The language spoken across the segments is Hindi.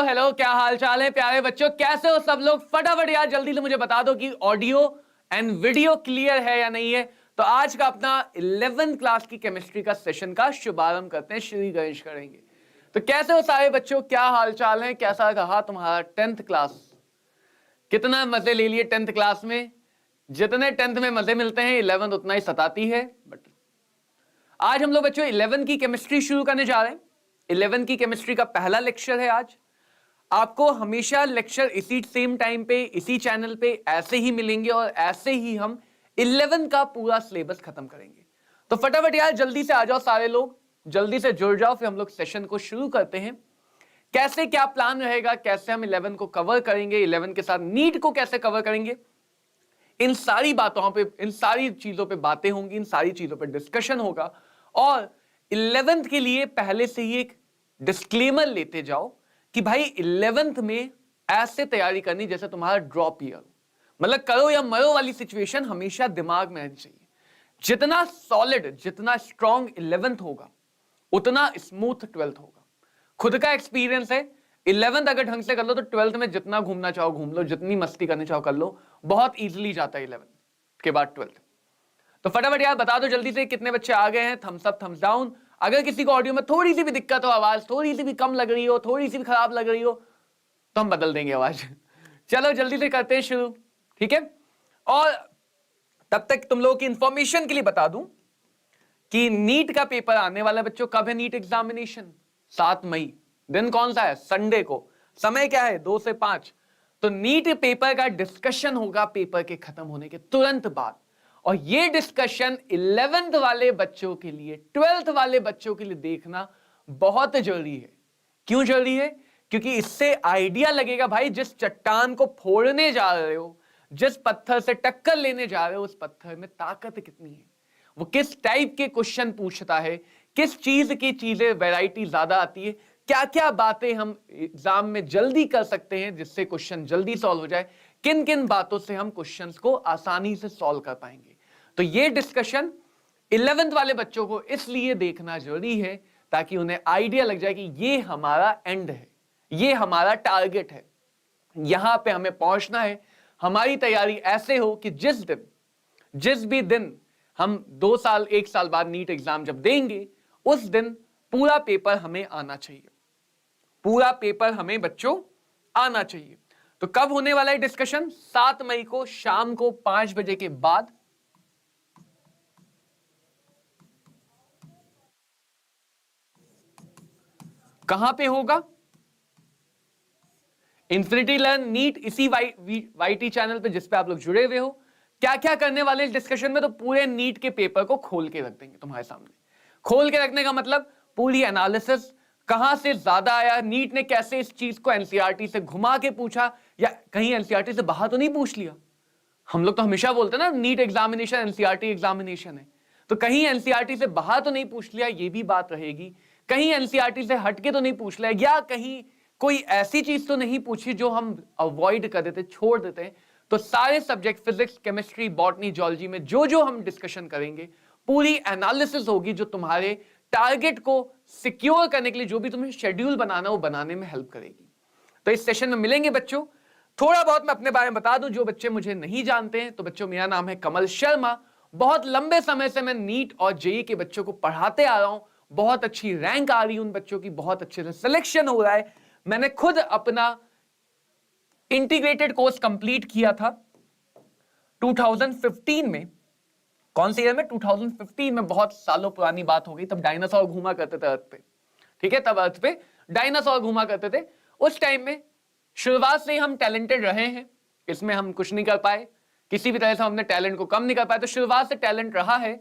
हेलो, क्या हाल चाल है प्यारे बच्चों, कैसे हो सब लोग। फटाफट यार जल्दी से मुझे बता दो कि ऑडियो एंड वीडियो क्लियर है या नहीं है। तो आज का अपना 11th क्लास की केमिस्ट्री का सेशन का शुभारंभ करते हैं, श्री गणेश करेंगे। तो कैसे हो सारे बच्चों, क्या हाल चाल है, कैसा रहा तुम्हारा 10th क्लास, कितना मजे ले लिए 10th क्लास में। जितने 10th में मजे मिलते हैं 11th उतना ही सताती है। बट आज हम लोग बच्चों 11th की केमिस्ट्री शुरू करने जा रहे हैं। 11th की केमिस्ट्री का पहला लेक्चर है आज। आपको हमेशा लेक्चर इसी सेम टाइम पे इसी चैनल पे ऐसे ही मिलेंगे और ऐसे ही हम 11 का पूरा सिलेबस खत्म करेंगे। तो फटाफट यार जल्दी से आ जाओ सारे लोग, जल्दी से जुड़ जाओ, फिर हम लोग सेशन को शुरू करते हैं। कैसे क्या प्लान रहेगा, कैसे हम 11 को कवर करेंगे, 11 के साथ नीट को कैसे कवर करेंगे, इन सारी बातों पे, इन सारी चीजों पे बातें होंगी, इन सारी चीजों पे डिस्कशन होगा। और 11th के लिए पहले से ही एक डिस्क्लेमर लेते जाओ कि भाई 11th में ऐसे तैयारी करनी जैसे तुम्हारा ड्रॉप ईयर, मतलब करो या मरो वाली सिचुएशन हमेशा दिमाग में आनी चाहिए। जितना सॉलिड, जितना स्ट्रॉन्ग 11th होगा उतना स्मूथ 12th होगा। खुद का एक्सपीरियंस है, 11th अगर ढंग से कर लो तो 12th में जितना घूमना चाहो घूम लो, जितनी मस्ती करनी चाहो कर लो, बहुत इजीली जाता है 11th के बाद 12th। तो फटाफट यार बता दो जल्दी से कितने बच्चे आ गए हैं, थम्स अप थम्स डाउन। अगर किसी को ऑडियो में थोड़ी सी भी दिक्कत हो, आवाज थोड़ी सी भी कम लग रही हो, थोड़ी सी भी खराब लग रही हो, तो हम बदल देंगे आवाज। चलो जल्दी से करते हैं शुरू, ठीक है। और तब तक तुम लोगों की इंफॉर्मेशन के लिए बता दूं कि नीट का पेपर आने वाला है बच्चों। कब है नीट एग्जामिनेशन? 7 मई। दिन कौन सा है? संडे को। समय क्या है? 2 से 5। तो नीट पेपर का डिस्कशन होगा पेपर के खत्म होने के तुरंत बाद। और ये डिस्कशन 11th वाले बच्चों के लिए, 12th वाले बच्चों के लिए देखना बहुत जरूरी है। क्यों जरूरी है? क्योंकि इससे आइडिया लगेगा भाई जिस चट्टान को फोड़ने जा रहे हो, जिस पत्थर से टक्कर लेने जा रहे हो, उस पत्थर में ताकत कितनी है, वो किस टाइप के क्वेश्चन पूछता है, किस चीज की चीजें वैरायटी ज्यादा आती है, क्या क्या बातें हम एग्जाम में जल्दी कर सकते हैं जिससे क्वेश्चन जल्दी सॉल्व हो जाए, किन किन बातों से हम क्वेश्चंस को आसानी से सॉल्व कर पाएंगे। तो ये डिस्कशन 11th वाले बच्चों को इसलिए देखना जरूरी है ताकि उन्हें आइडिया लग जाए कि ये हमारा एंड है, ये हमारा टारगेट है, यहां पे हमें पहुंचना है। हमारी तैयारी ऐसे हो कि जिस भी दिन हम 2 साल 1 साल बाद नीट एग्जाम जब देंगे, उस दिन पूरा पेपर हमें आना चाहिए, पूरा पेपर हमें बच्चों आना चाहिए। तो कब होने वाला है डिस्कशन? 7 मई को शाम को 5 बजे के बाद। कहां पे होगा? इन्फिनिटी लर्न नीट, इसी वाईटी चैनल पे जिस पे आप लोग जुड़े हुए हो। क्या क्या करने वाले इस डिस्कशन में? तो पूरे नीट के पेपर को खोल के रख देंगे तुम्हारे सामने। खोल के रखने का मतलब पूरी एनालिसिस, कहां से ज्यादा आया, नीट ने कैसे इस चीज को एनसीईआरटी से घुमा के पूछा, या कहीं एनसीईआरटी से बाहर तो नहीं पूछ लिया। हम लोग तो हमेशा बोलते हैं ना नीट एग्जामिनेशन एनसीईआरटी एग्जामिनेशन है, तो कहीं एनसीईआरटी से बाहर तो नहीं पूछ लिया, ये भी बात रहेगी। कहीं एनसीईआरटी से हटके तो नहीं पूछ लिया, या कहीं कोई ऐसी चीज तो नहीं पूछी जो हम अवॉइड कर देते, छोड़ देते हैं। तो सारे subject physics, chemistry, botany, geology में जो जो हम डिस्कशन करेंगे, पूरी एनालिसिस होगी जो तुम्हारे टारगेट को सिक्योर करने के लिए, जो भी तुम्हें शेड्यूल बनाना वो बनाने में हेल्प करेगी। तो इस सेशन में मिलेंगे बच्चों। थोड़ा बहुत मैं अपने बारे में बता दूं, जो बच्चे मुझे नहीं जानते हैं, तो बच्चों मेरा नाम है कमल शर्मा। बहुत लंबे समय से मैं नीट और जेई के बच्चों को पढ़ाते आ रहा हूं। बहुत अच्छी रैंक आ रही है उन बच्चों की, बहुत अच्छे से सिलेक्शन हो रहा है। मैंने खुद अपना इंटीग्रेटेड कोर्स कंप्लीट किया था 2015 में। कौन से ईयर में? 2015 में। बहुत सालों पुरानी बात हो गई, तब डायनासोर घूमा करते थे अर्थ पे, ठीक है, तब अर्थ पे डायनासोर घूमा करते थे। उस टाइम में शुरुआत से ही हम टैलेंटेड रहे हैं, इसमें हम कुछ नहीं कर पाए, किसी भी तरह से हम अपने टैलेंट को कम नहीं कर पाए, तो शुरुआत से टैलेंट रहा है।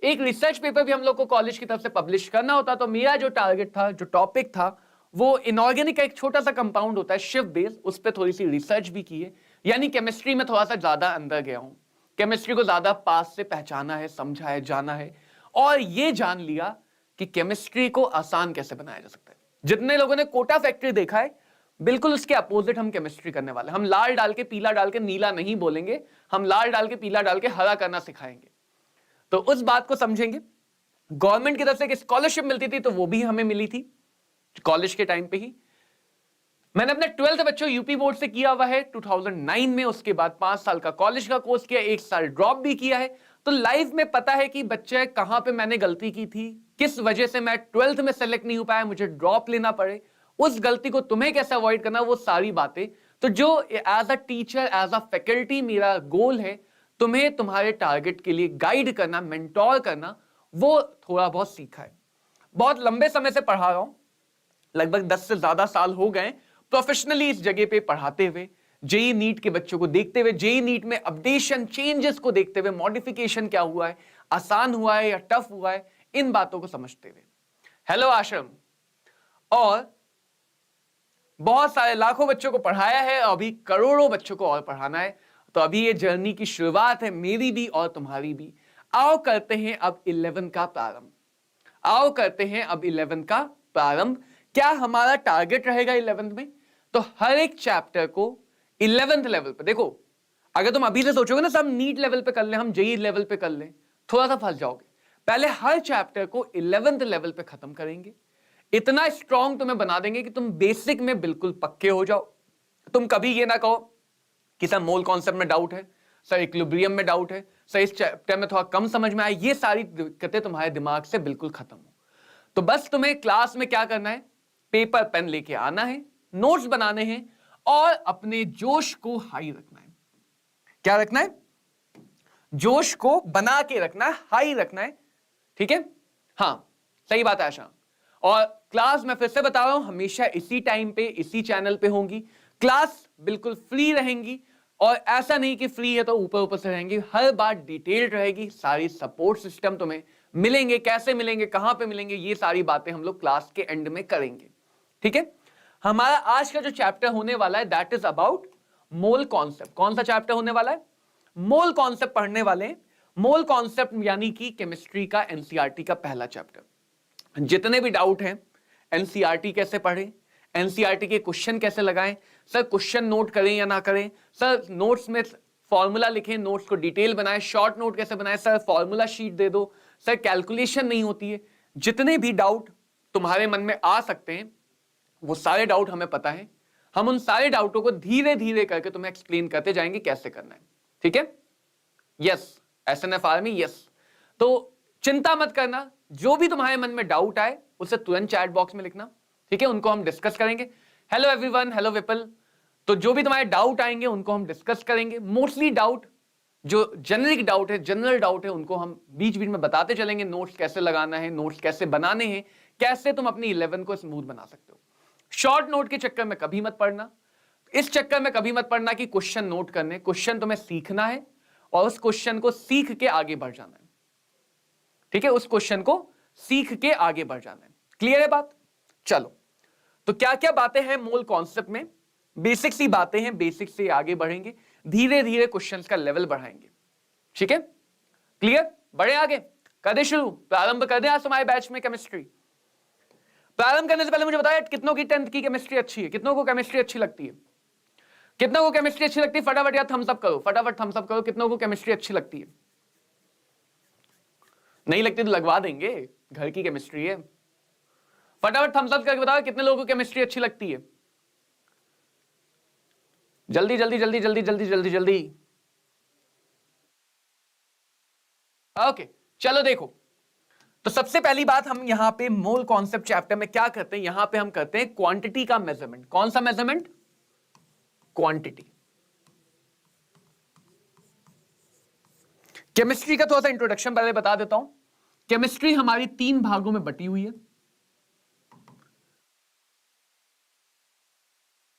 एक रिसर्च पेपर भी हम लोग को कॉलेज की तरफ से पब्लिश करना होता, तो मेरा जो टारगेट था, जो टॉपिक था, वो इनऑर्गेनिक का एक छोटा सा कंपाउंड होता है शिव बेस, उस पर थोड़ी सी रिसर्च भी की है। यानी केमिस्ट्री में थोड़ा सा ज्यादा अंदर गया हूं, केमिस्ट्री को ज्यादा पास से पहचाना है, समझा है, जाना है, और ये जान लिया कि केमिस्ट्री को आसान कैसे बनाया जा सकता है। जितने लोगों ने कोटा फैक्ट्री देखा है, बिल्कुल उसके अपोजिट हम केमिस्ट्री करने वाले। हम लाल डाल के पीला डाल के नीला नहीं बोलेंगे, हम लाल डाल के पीला डाल के हरा करना सिखाएंगे। तो उस बात को समझेंगे। गवर्नमेंट की तरफ से एक स्कॉलरशिप मिलती थी, तो वो भी हमें मिली थी कॉलेज के टाइम पे ही। मैंने अपने 12th बच्चों यूपी बोर्ड से किया हुआ है 2009 में, उसके बाद 5 साल का कॉलेज का कोर्स किया, 1 साल ड्रॉप भी किया है। तो लाइफ में पता है कि बच्चे कहां पे मैंने गलती की थी, किस वजह से मैं 12th में सेलेक्ट नहीं हो पाया, मुझे ड्रॉप लेना पड़े, उस गलती को तुम्हें कैसे अवॉइड करना, वो सारी बातें। तो जो as a teacher, as a faculty मेरा गोल है तुम्हें तुम्हारे टारगेट के लिए गाइड करना, मेंटोर करना, वो थोड़ा बहुत सीखा है। बहुत लंबे समय से पढ़ा रहा हूं, लगभग 10 से ज्यादा साल हो गए प्रोफेशनली इस जगह पे पढ़ाते हुए, जेई नीट के बच्चों को देखते हुए, जेई नीट में अपडेशन चेंजेस को देखते हुए, मॉडिफिकेशन क्या हुआ है, आसान हुआ है या टफ हुआ है, इन बातों को समझते हुए। हेलो आश्रम, और बहुत सारे लाखों बच्चों को पढ़ाया है, अभी करोड़ों बच्चों को और पढ़ाना है। तो अभी ये जर्नी की शुरुआत है, मेरी भी और तुम्हारी भी। आओ करते हैं अब 11 का प्रारंभ। आओ करते हैं अब 11 का प्रारंभ। क्या हमारा टारगेट रहेगा 11th में? तो हर एक चैप्टर को 11th लेवल पे, देखो अगर तुम अभी से सोचोगे ना सब नीट लेवल पे कर ले, हम जेई लेवल पे कर ले, थोड़ा सा फंस जाओगे। पहले हर चैप्टर को 11th लेवल पे खत्म करेंगे, इतना स्ट्रांग तुम्हें बना देंगे कि तुम बेसिक में बिल्कुल पक्के हो जाओ। तुम कभी ये ना कहो कि सर मोल कॉन्सेप्ट में डाउट है, सर इक्विलिब्रियम में डाउट है, सर इस चैप्टर में थोड़ा कम समझ में आया, ये सारी दिक्कतें तुम्हारे दिमाग से बिल्कुल खत्म हो। तो बस तुम्हें क्लास में क्या करना है, पेपर पेन लेके आना है, नोट्स बनाने हैं और अपने जोश को हाई रखना है। क्या रखना है? जोश को बना के रखना है, हाई रखना है। ठीक है, हाँ सही बात है आशा। और क्लास मैं फिर से बता रहा हूं, हमेशा इसी टाइम पे इसी चैनल पे होंगी। क्लास बिल्कुल फ्री रहेंगी, और ऐसा नहीं कि फ्री है तो ऊपर ऊपर से रहेंगी, हर बात डिटेल्ड रहेगी। सारी सपोर्ट सिस्टम तुम्हें मिलेंगे, कैसे मिलेंगे, कहां पे मिलेंगे, ये सारी बातें हम लोग क्लास के एंड में करेंगे। ठीक है, हमारा आज का जो चैप्टर होने वाला है that is about mole concept. कौन सा चैप्टर होने वाला है? मोल कॉन्सेप्ट पढ़ने वाले हैं। मोल कॉन्सेप्ट यानी कि केमिस्ट्री का एनसीईआरटी का पहला चैप्टर। जितने भी डाउट हैं, एनसीईआरटी कैसे पढ़ें, एनसीईआरटी के क्वेश्चन कैसे लगाएं, सर क्वेश्चन नोट करें या ना करें, सर नोट्स में फॉर्मूला लिखें, नोट्स को डिटेल बनाएं, शॉर्ट नोट कैसे बनाएं, सर फॉर्मूला शीट दे दो, सर कैलकुलेशन नहीं होती है, जितने भी डाउट तुम्हारे मन में आ सकते हैं वो सारे डाउट हमें पता है। हम उन सारे डाउटों को धीरे धीरे करके तुम्हें एक्सप्लेन करते जाएंगे कैसे करना है। ठीक है, यस, एसएनएफआर में यस। तो चिंता मत करना, जो भी तुम्हारे मन में डाउट आए उसे तुरंत चैट बॉक्स में लिखना। ठीक है, उनको हम डिस्कस करेंगे। Hello everyone, hello Vipul. तो जो भी तुम्हारे डाउट आएंगे उनको हम डिस्कस करेंगे। मोस्टली डाउट जो जेनरिक डाउट है, जनरल डाउट है, उनको हम बीच बीच में बताते चलेंगे। नोट्स कैसे लगाना है, नोट्स कैसे बनाने हैं, कैसे तुम अपनी 11 को स्मूथ बना सकते हो। शॉर्ट नोट के चक्कर में कभी मत पढ़ना, इस चक्कर में कभी मत पढ़ना कि क्वेश्चन नोट करने, क्वेश्चन तुम्हें सीखना है और उस क्वेश्चन को सीख के आगे बढ़ जाना है। ठीक है, उस क्वेश्चन को सीख के आगे बढ़ जाना है। क्लियर है बात? चलो, तो क्या क्या बातें हैं मोल कॉन्सेप्ट में? बेसिक सी बातें हैं, बेसिक से आगे बढ़ेंगे, धीरे धीरे क्वेश्चंस का लेवल बढ़ाएंगे। ठीक है, क्लियर? बढ़े आगे, कर दे शुरू, प्रारंभ कर दे आज हमारे बैच में केमिस्ट्री। प्रारंभ करने से पहले मुझे बताया कितनों की 10th की केमिस्ट्री अच्छी है, कितनों को केमिस्ट्री अच्छी लगती है, कितनों को केमिस्ट्री अच्छी लगती है? फटाफट यार थम्स अप करो, फटाफट थम्स अप करो। कितनों को केमिस्ट्री अच्छी लगती है? नहीं लगती तो लगवा देंगे, घर की केमिस्ट्री है। फटाफट थम्स अप करके बताओ कितने लोगों को केमिस्ट्री अच्छी लगती है। जल्दी जल्दी जल्दी जल्दी जल्दी जल्दी जल्दी। ओके, चलो देखो, तो सबसे पहली बात हम यहां पे मोल कॉन्सेप्ट चैप्टर में क्या करते हैं, यहां पे हम करते हैं क्वांटिटी का मेजरमेंट। कौन सा मेजरमेंट? क्वांटिटी। केमिस्ट्री का थोड़ा सा इंट्रोडक्शन पहले बता देता हूं। केमिस्ट्री हमारी 3 भागों में बटी हुई है,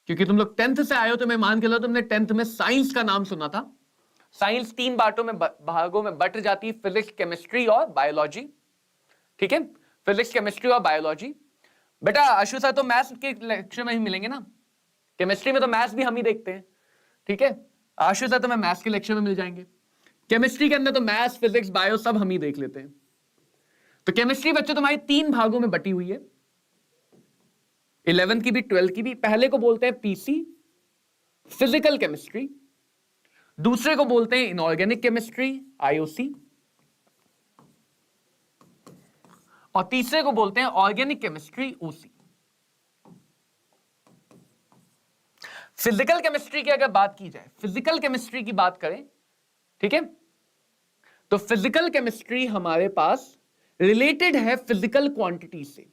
क्योंकि तुम लोग 10th से आए हो तो मैं मान के लो तुमने 10th में साइंस का नाम सुना था। साइंस 3 भागों में बट जाती है, फिजिक्स, केमिस्ट्री और बायोलॉजी। ठीक है, फिजिक्स, केमिस्ट्री और बायोलॉजी। बेटा आशु सर तो मैथ्स के लेक्चर में ही मिलेंगे ना, केमिस्ट्री में तो मैथ्स भी हम ही देखते हैं। ठीक है, आशु सर तो मैं मैथ्स के लेक्चर में मिल जाएंगे, केमिस्ट्री के अंदर तो मैथ्स, फिजिक्स, बायो सब हम ही देख लेते हैं। तो केमिस्ट्री बच्चों तुम्हारी 3 भागों में बटी हुई है, 11th की भी 12th की भी। पहले को बोलते हैं पीसी, फिजिकल केमिस्ट्री। दूसरे को बोलते हैं इनऑर्गेनिक केमिस्ट्री, आईओसी। और तीसरे को बोलते हैं ऑर्गेनिक केमिस्ट्री, ओसी। फिजिकल केमिस्ट्री की अगर बात की जाए, फिजिकल केमिस्ट्री की बात करें, ठीक है, तो फिजिकल केमिस्ट्री हमारे पास रिलेटेड है फिजिकल क्वांटिटी से।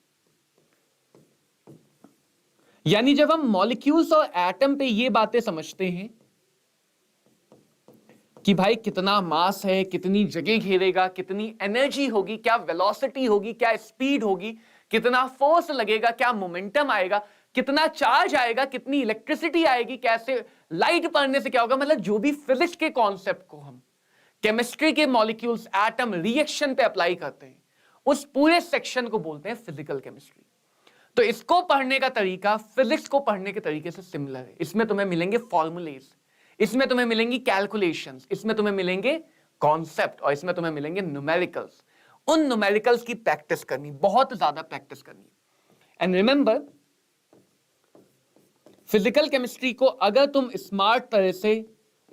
यानी जब हम मॉलिक्यूल्स और एटम पे ये बातें समझते हैं कि भाई कितना मास है, कितनी जगह घेरेगा, कितनी एनर्जी होगी, क्या वेलोसिटी होगी, क्या स्पीड होगी, कितना फोर्स लगेगा, क्या मोमेंटम आएगा, कितना चार्ज आएगा, कितनी इलेक्ट्रिसिटी आएगी, कैसे लाइट पड़ने से क्या होगा, मतलब जो भी फिजिक्स के कॉन्सेप्ट को हम केमिस्ट्री के मॉलिक्यूल्स, एटम, रिएक्शन पे अप्लाई करते हैं, उस पूरे सेक्शन को बोलते हैं फिजिकल केमिस्ट्री। तो इसको पढ़ने का तरीका फिजिक्स को पढ़ने के तरीके से सिमिलर है। इसमें तुम्हें मिलेंगे फॉर्मूलेज, इसमें तुम्हें मिलेंगी कैलकुलेशंस, इसमें तुम्हें मिलेंगे कॉन्सेप्ट, और इसमें तुम्हें मिलेंगे न्यूमेरिकल्स। उन न्यूमेरिकल्स की प्रैक्टिस करनी, बहुत ज्यादा प्रैक्टिस करनी। एंड रिमेंबर, फिजिकल केमिस्ट्री को अगर तुम स्मार्ट तरह से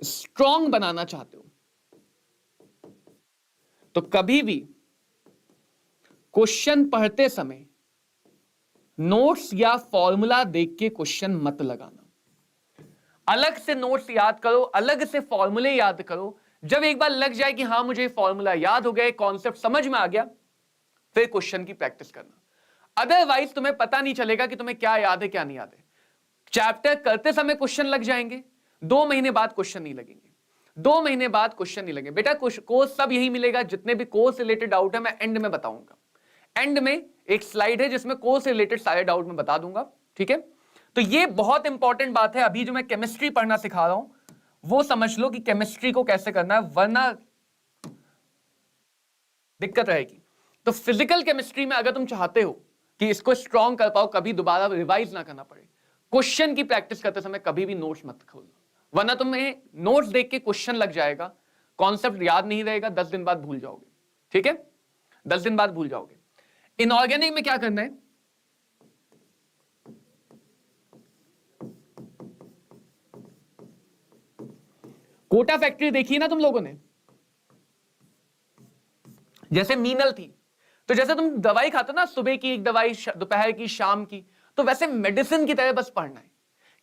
स्ट्रॉन्ग बनाना चाहते हो तो कभी भी क्वेश्चन पढ़ते समय नोट्स या फॉर्मूला देख के क्वेश्चन मत लगाना। अलग से नोट्स याद करो, अलग से फॉर्मूले याद करो। जब एक बार लग जाए कि हां मुझे फॉर्मूला याद हो गया, कॉन्सेप्ट समझ में आ गया, फिर क्वेश्चन की प्रैक्टिस करना। अदरवाइज तुम्हें पता नहीं चलेगा कि तुम्हें क्या याद है क्या नहीं याद है। चैप्टर करते समय क्वेश्चन लग जाएंगे, 2 महीने बाद क्वेश्चन नहीं लगेंगे, 2 महीने बाद क्वेश्चन नहीं लगेंगे। बेटा कोर्स सब यही मिलेगा, जितने भी कोर्स रिलेटेड डाउट है मैं एंड में बताऊंगा। एंड में एक स्लाइड है जिसमें कोर्स से रिलेटेड सारे डाउट मैं बता दूंगा, ठीक है। तो ये बहुत इंपॉर्टेंट बात है। अभी जो मैं केमिस्ट्री पढ़ना सिखा रहा हूं वो समझ लो कि केमिस्ट्री को कैसे करना है, वरना दिक्कत रहेगी। तो फिजिकल केमिस्ट्री में अगर तुम चाहते हो कि इसको स्ट्रॉन्ग कर पाओ, कभी दोबारा रिवाइज ना करना पड़े, क्वेश्चन की प्रैक्टिस करते समय कभी भी नोट्स मत खोलो, वरना तुम्हें नोट्स देख के क्वेश्चन लग जाएगा, कॉन्सेप्ट याद नहीं रहेगा, 10 दिन बाद भूल जाओगे, ठीक है, 10 दिन बाद भूल जाओगे। इनऑर्गेनिक में क्या करना है, कोटा फैक्ट्री देखी है ना तुम लोगों ने, जैसे मीनल थी, तो जैसे तुम दवाई खाते ना, सुबह की एक दवाई, दोपहर की, शाम की, तो वैसे मेडिसिन की तरह बस पढ़ना है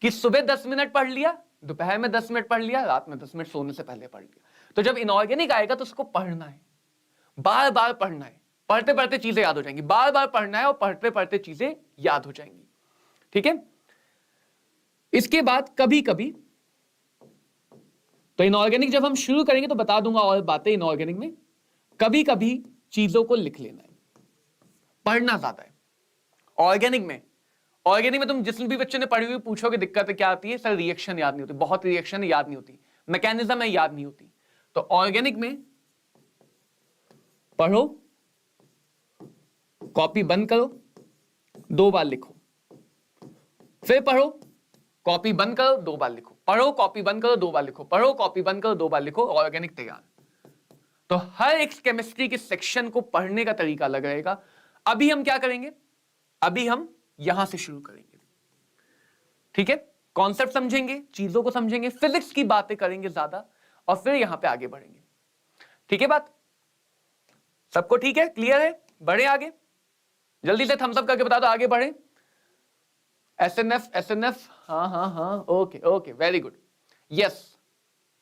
कि सुबह 10 मिनट पढ़ लिया, दोपहर में 10 मिनट पढ़ लिया, रात में 10 मिनट सोने से पहले पढ़ लिया। तो जब इनऑर्गेनिक आएगा तो उसको पढ़ना है, बार बार पढ़ना है, पढ़ते पढ़ते चीजें याद हो जाएंगी, बार बार पढ़ना है और पढ़ते पढ़ते चीजें याद हो जाएंगी, ठीक है। इसके बाद कभी कभी, तो इनऑर्गेनिक जब हम शुरू करेंगे तो बता दूंगा और बातें। इनऑर्गेनिक में कभी कभी चीजों को लिख लेना है, पढ़ना ज्यादा है। ऑर्गेनिक में तुम जिस भी बच्चे ने पढ़ी हुई पूछोगे दिक्कत क्या आती है, सर रिएक्शन याद नहीं होती, बहुत रिएक्शन याद नहीं होती, मैकेनिज्म है याद नहीं होती। तो ऑर्गेनिक में पढ़ो, कॉपी बंद करो, 2 बार लिखो, फिर पढ़ो, कॉपी बंद करो, 2 बार लिखो, पढ़ो, कॉपी बंद करो, 2 बार लिखो, पढ़ो, कॉपी बंद करो, 2 बार लिखो, ऑर्गेनिक तैयार। तो हर एक केमिस्ट्री के सेक्शन को पढ़ने का तरीका अलग रहेगा। अभी हम क्या करेंगे, अभी हम यहां से शुरू करेंगे, ठीक है। कॉन्सेप्ट समझेंगे, चीजों को समझेंगे, फिजिक्स की बातें करेंगे ज्यादा, और फिर यहां पे आगे बढ़ेंगे, ठीक है। बात सबको ठीक है, क्लियर है? बढ़े आगे, जल्दी से थम्स अप करके बता दो, आगे बढ़े। एसएनएफ, हाँ हाँ हाँ, okay okay, very good, yes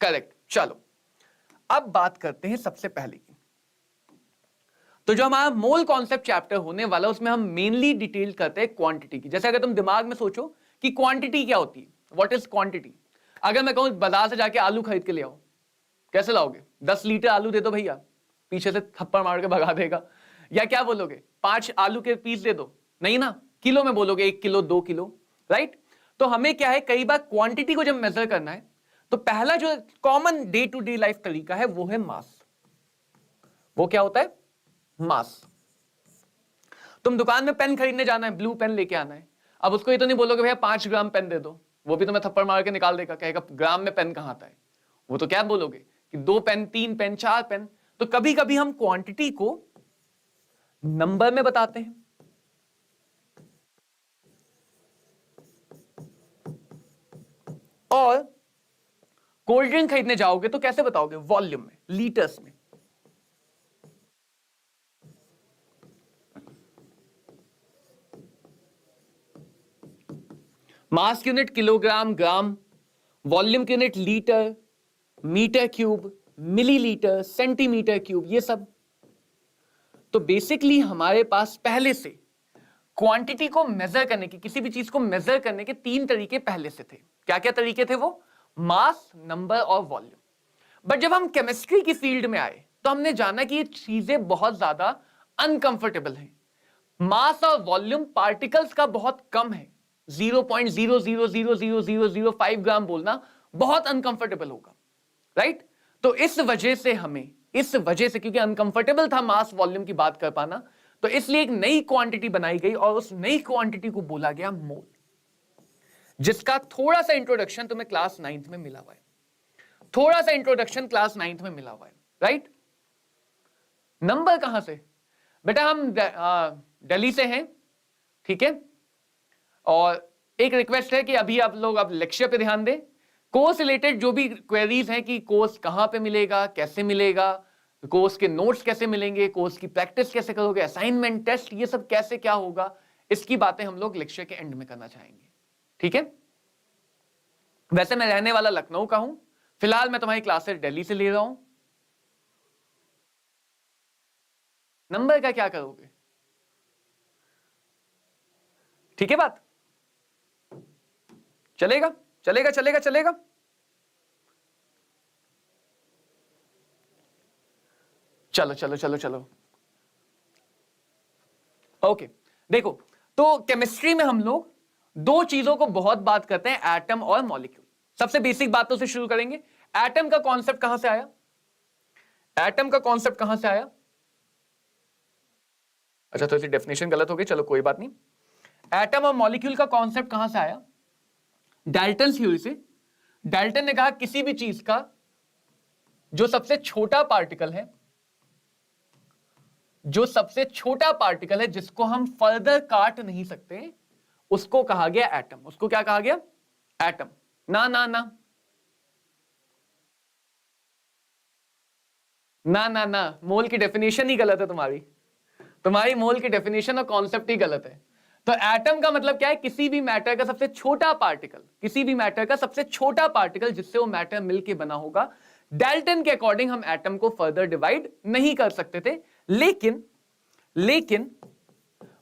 correct. चलो अब बात करते हैं सबसे पहले की, तो जो हमारा मोल कॉन्सेप्ट चैप्टर होने वाला उसमें हम मेनली डिटेल करते हैं क्वांटिटी की। जैसे अगर तुम दिमाग में सोचो कि क्वांटिटी क्या होती है, व्हाट इज क्वांटिटी। अगर मैं कहूं बाजार से जाके आलू खरीद के ले आओ, कैसे लाओगे? 10 लीटर आलू दे दो भैया, पीछे से थप्पड़ मार के भगा देगा। या क्या बोलोगे, 5 आलू के पीस दे दो, नहीं ना, किलो में बोलोगे, 1 किलो 2 किलो, राइट। तो हमें क्या है, कई बार क्वांटिटी को जब मेजर करना है तो पहला जो common day to day life तरीका है वो है मास। वो क्या होता है? मास। तुम दुकान में पेन खरीदने जाना है, ब्लू पेन लेके आना है, अब उसको ये तो नहीं बोलोगे भैया 5 ग्राम पेन दे दो, वो भी तुम्हें थप्पड़ मार के निकाल देगा, कहेगा ग्राम में पेन कहां आता है। वो तो क्या बोलोगे कि 2 पेन, 3 पेन, 4 पेन। तो कभी कभी हम क्वांटिटी को नंबर में बताते हैं, और कोल्ड ड्रिंक खरीदने जाओगे तो कैसे बताओगे? वॉल्यूम में, लीटर्स में। Mass unit kilogram, gram, volume की unit litre, metre cube, millilitre, centimetre cube, ये सब। तो बेसिकली हमारे पास पहले से क्वांटिटी को मेजर करने के, किसी भी चीज को मेजर करने के 3 तरीके पहले से थे। क्या क्या तरीके थे वो? मास, नंबर और वॉल्यूम। बट जब हम केमिस्ट्री की फील्ड में आए तो हमने जाना कि ये चीजें बहुत ज्यादा अनकंफर्टेबल हैं। मास और वॉल्यूम पार्टिकल्स का बहुत कम है, 0.000005 ग्राम बोलना बहुत अनकंफर्टेबल होगा, राइट? तो इस वजह से क्योंकि अनकंफर्टेबल था मास वॉल्यूम की बात कर पाना, तो इसलिए एक नई क्वांटिटी बनाई गई और उस नई क्वांटिटी को बोला गया मोल, जिसका थोड़ा सा इंट्रोडक्शन तुम्हें क्लास 9th में मिला हुआ है। थोड़ा सा इंट्रोडक्शन क्लास 9th में मिला हुआ है, राइट? नंबर कहां से? बेटा हम दिल्ली से हैं, ठीक है? और एक रिक्वेस्ट है कि अभी आप लोग अब लेक्चर पे ध्यान दें। कोर्स रिलेटेड जो भी क्वेरीज हैं कि कोर्स कहां पे मिलेगा, कैसे मिलेगा, कोर्स के नोट्स कैसे मिलेंगे, कोर्स की प्रैक्टिस कैसे करोगे, असाइनमेंट, टेस्ट, ये सब कैसे क्या होगा, इसकी बातें हम लोग लेक्चर के एंड में करना चाहेंगे, ठीक है? वैसे मैं रहने वाला लखनऊ का हूं, फिलहाल मैं तुम्हारी क्लासेस दिल्ली से ले रहा हूं। नंबर का क्या करोगे? ठीक है बात? चलेगा चलेगा चलेगा चलेगा? चलो चलो चलो चलो, ओके। देखो, तो केमिस्ट्री में हम लोग 2 चीजों को बहुत बात करते हैं, एटम और मॉलिक्यूल। सबसे बेसिक बातों से शुरू करेंगे। एटम का कॉन्सेप्ट कहां से आया? एटम का कॉन्सेप्ट कहां से आया? अच्छा, तो इसकी डेफिनेशन गलत हो गई, चलो कोई बात नहीं। एटम और मॉलिक्यूल का कॉन्सेप्ट कहां से आया? डाल्टन थ्योरी से। डाल्टन ने कहा किसी भी चीज का जो सबसे छोटा पार्टिकल है, जिसको हम फर्दर काट नहीं सकते, उसको कहा गया एटम। उसको क्या कहा गया? एटम। ना ना ना ना ना ना, मोल की डेफिनेशन ही गलत है तुम्हारी मोल की डेफिनेशन और कॉन्सेप्ट ही गलत है। तो एटम का मतलब क्या है? किसी भी मैटर का सबसे छोटा पार्टिकल, जिससे वो मैटर मिलके बना होगा। डाल्टन के अकॉर्डिंग हम एटम को फर्दर डिवाइड नहीं कर सकते थे, लेकिन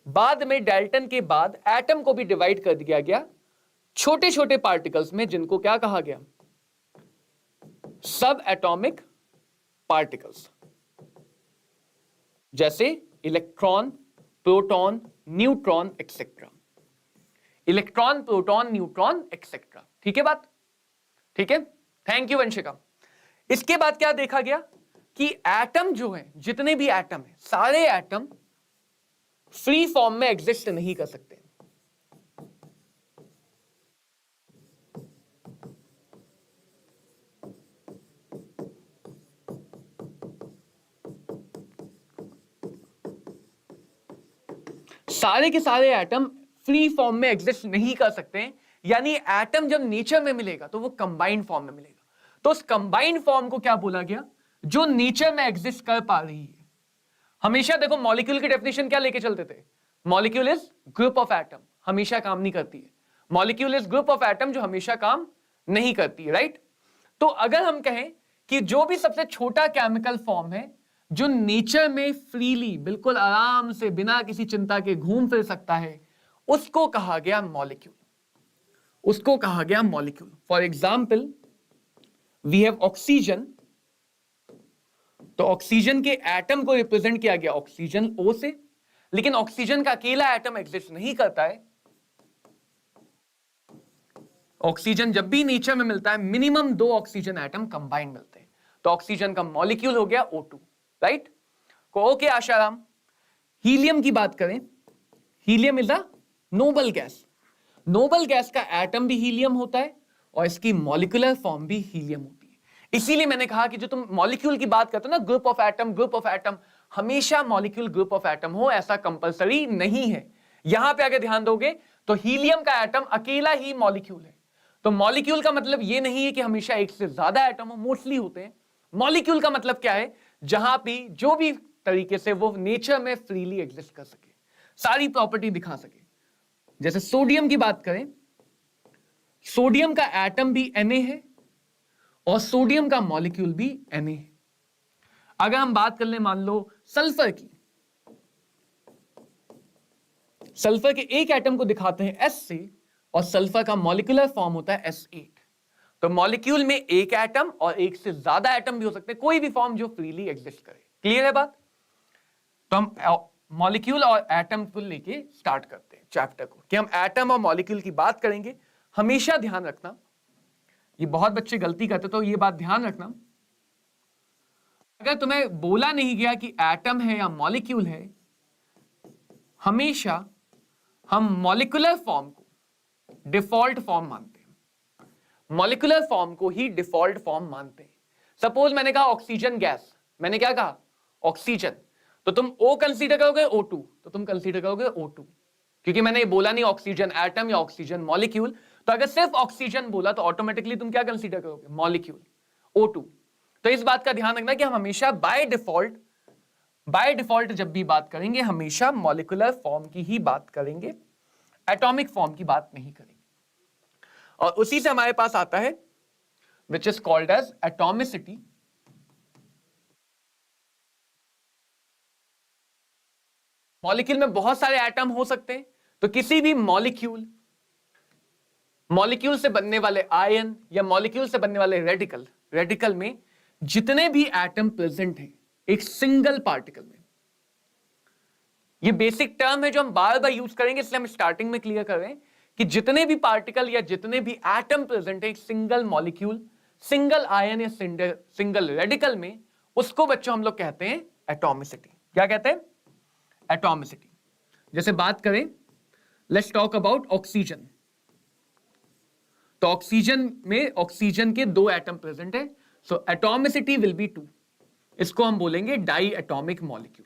बाद में डाल्टन के बाद एटम को भी डिवाइड कर दिया गया छोटे छोटे पार्टिकल्स में, जिनको क्या कहा गया? सब एटॉमिक पार्टिकल्स, जैसे electron, proton, neutron etcetera. Electron, proton, neutron etcetera. ठीक है बात? ठीक है, थैंक यू वंशिका। इसके बाद क्या देखा गया कि एटम जो है, जितने भी एटम है, सारे एटम फ्री फॉर्म में एग्जिस्ट नहीं कर सकते। सारे के सारे एटम फ्री फॉर्म में एग्जिस्ट नहीं कर सकते, यानी एटम जब नेचर में मिलेगा तो वो कंबाइंड फॉर्म में मिलेगा। तो उस कंबाइंड फॉर्म को क्या बोला गया? जो नेचर में एग्जिस्ट कर पा रही है। हमेशा देखो, मॉलिक्यूल की डेफिनेशन क्या लेके चलते थे? Molecule is group of atom, हमेशा काम नहीं करती है। Molecule is group of atom, जो हमेशा काम नहीं करती है, राइट? तो अगर हम कहें कि जो भी सबसे छोटा केमिकल फॉर्म है, जो नेचर में फ्रीली, बिल्कुल आराम से, बिना किसी चिंता के घूम फिर सकता है, उसको कहा गया मॉलिक्यूल। उसको कहा गया molecule. For example, we have oxygen. तो ऑक्सीजन के एटम को रिप्रेजेंट किया गया ऑक्सीजन O से, लेकिन ऑक्सीजन का अकेला एटम एग्जिस्ट नहीं करता है। ऑक्सीजन जब भी नेचर में मिलता है, मिनिमम 2 ऑक्सीजन एटम कंबाइन मिलते हैं, तो ऑक्सीजन का मॉलिक्यूल हो गया O2, right? Okay Asaram. Helium की बात करें, helium is a noble gas. Noble gas का एटम भी हीलियम होता है और इसकी मॉलिक्यूलर फॉर्म भी हीलियम होती है। इसीलिए मैंने कहा कि जो तुम मॉलिक्यूल की बात करते हो ना, ग्रुप ऑफ एटम, हमेशा मॉलिक्यूल ग्रुप ऑफ एटम हो ऐसा कंपलसरी नहीं है। यहां पे अगर ध्यान दोगे तो हीलियम का एटम अकेला ही मॉलिक्यूल है। तो मॉलिक्यूल का मतलब ये नहीं है कि हमेशा एक से ज्यादा एटम हो, मोस्टली होते हैं। मॉलिक्यूल का मतलब क्या है? जहां भी जो भी तरीके से वो नेचर में फ्रीली एग्जिस्ट कर सके, सारी प्रॉपर्टी दिखा सके। जैसे सोडियम की बात करें सोडियम का एटम भी Na है और सोडियम का मॉलिक्यूल भी Na है। अगर हम बात कर ले मान लो सल्फर की, सल्फर के एक एटम को दिखाते हैं S से और सल्फर का मॉलिक्यूलर फॉर्म होता है S8। तो मॉलिक्यूल में एक एटम और एक से ज्यादा एटम भी हो सकते हैं, कोई भी फॉर्म जो फ्रीली एग्जिस्ट करे। क्लियर है बात? तो हम मॉलिक्यूल और एटम को लेके स्टार्ट करते हैं चैप्टर को, कि हम एटम और मॉलिक्यूल की बात करेंगे। हमेशा ध्यान रखना, ये बहुत बच्चे गलती करते, तो ये बात ध्यान रखना, अगर तुम्हें बोला नहीं गया कि एटम है या मॉलिक्यूल है, हमेशा हम मॉलिक्यूलर फॉर्म को डिफॉल्ट फॉर्म मानते हैं, मॉलिक्यूलर फॉर्म को ही डिफॉल्ट फॉर्म मानते हैं। सपोज मैंने कहा ऑक्सीजन गैस, मैंने क्या कहा? ऑक्सीजन, तो तुम O कंसीडर करोगे O2, तो तुम कंसीडर करोगे O2, क्योंकि मैंने ये बोला नहीं ऑक्सीजन एटम या ऑक्सीजन मॉलिक्यूल। तो अगर सिर्फ ऑक्सीजन बोला तो ऑटोमेटिकली तुम क्या कंसीडर करोगे? Molecule, O2। तो इस बात का ध्यान रखना कि हम हमेशा बाय डिफॉल्ट जब भी बात करेंगे हमेशा मॉलिक्यूलर फॉर्म की ही बात करेंगे, एटॉमिक फॉर्म की बात नहीं करेंगे। और उसी से हमारे पास आता है which is called as atomicity. Molecule में बहुत सारे एटम हो सकते हैं, तो किसी भी मॉलिक्यूल से बनने वाले आयन या मॉलिक्यूल से बनने वाले रेडिकल में जितने भी एटम प्रेजेंट हैं एक सिंगल पार्टिकल में, ये बेसिक टर्म है जो हम बार बार यूज करेंगे, इसलिए हम स्टार्टिंग में क्लियर कर रहे हैं कि जितने भी पार्टिकल या जितने भी एटम प्रेजेंट है एक सिंगल मॉलिक्यूल, सिंगल आयन या सिंगल रेडिकल में, उसको बच्चों हम लोग कहते हैं एटॉमिसिटी। क्या कहते हैं? एटॉमिसिटी। जैसे बात करें, लेट्स टॉक अबाउट ऑक्सीजन। तो ऑक्सीजन के 2 एटम प्रेजेंट है, सो एटॉमिसिटी विल बी 2। इसको हम बोलेंगे डाई एटॉमिक मॉलिक्यूल।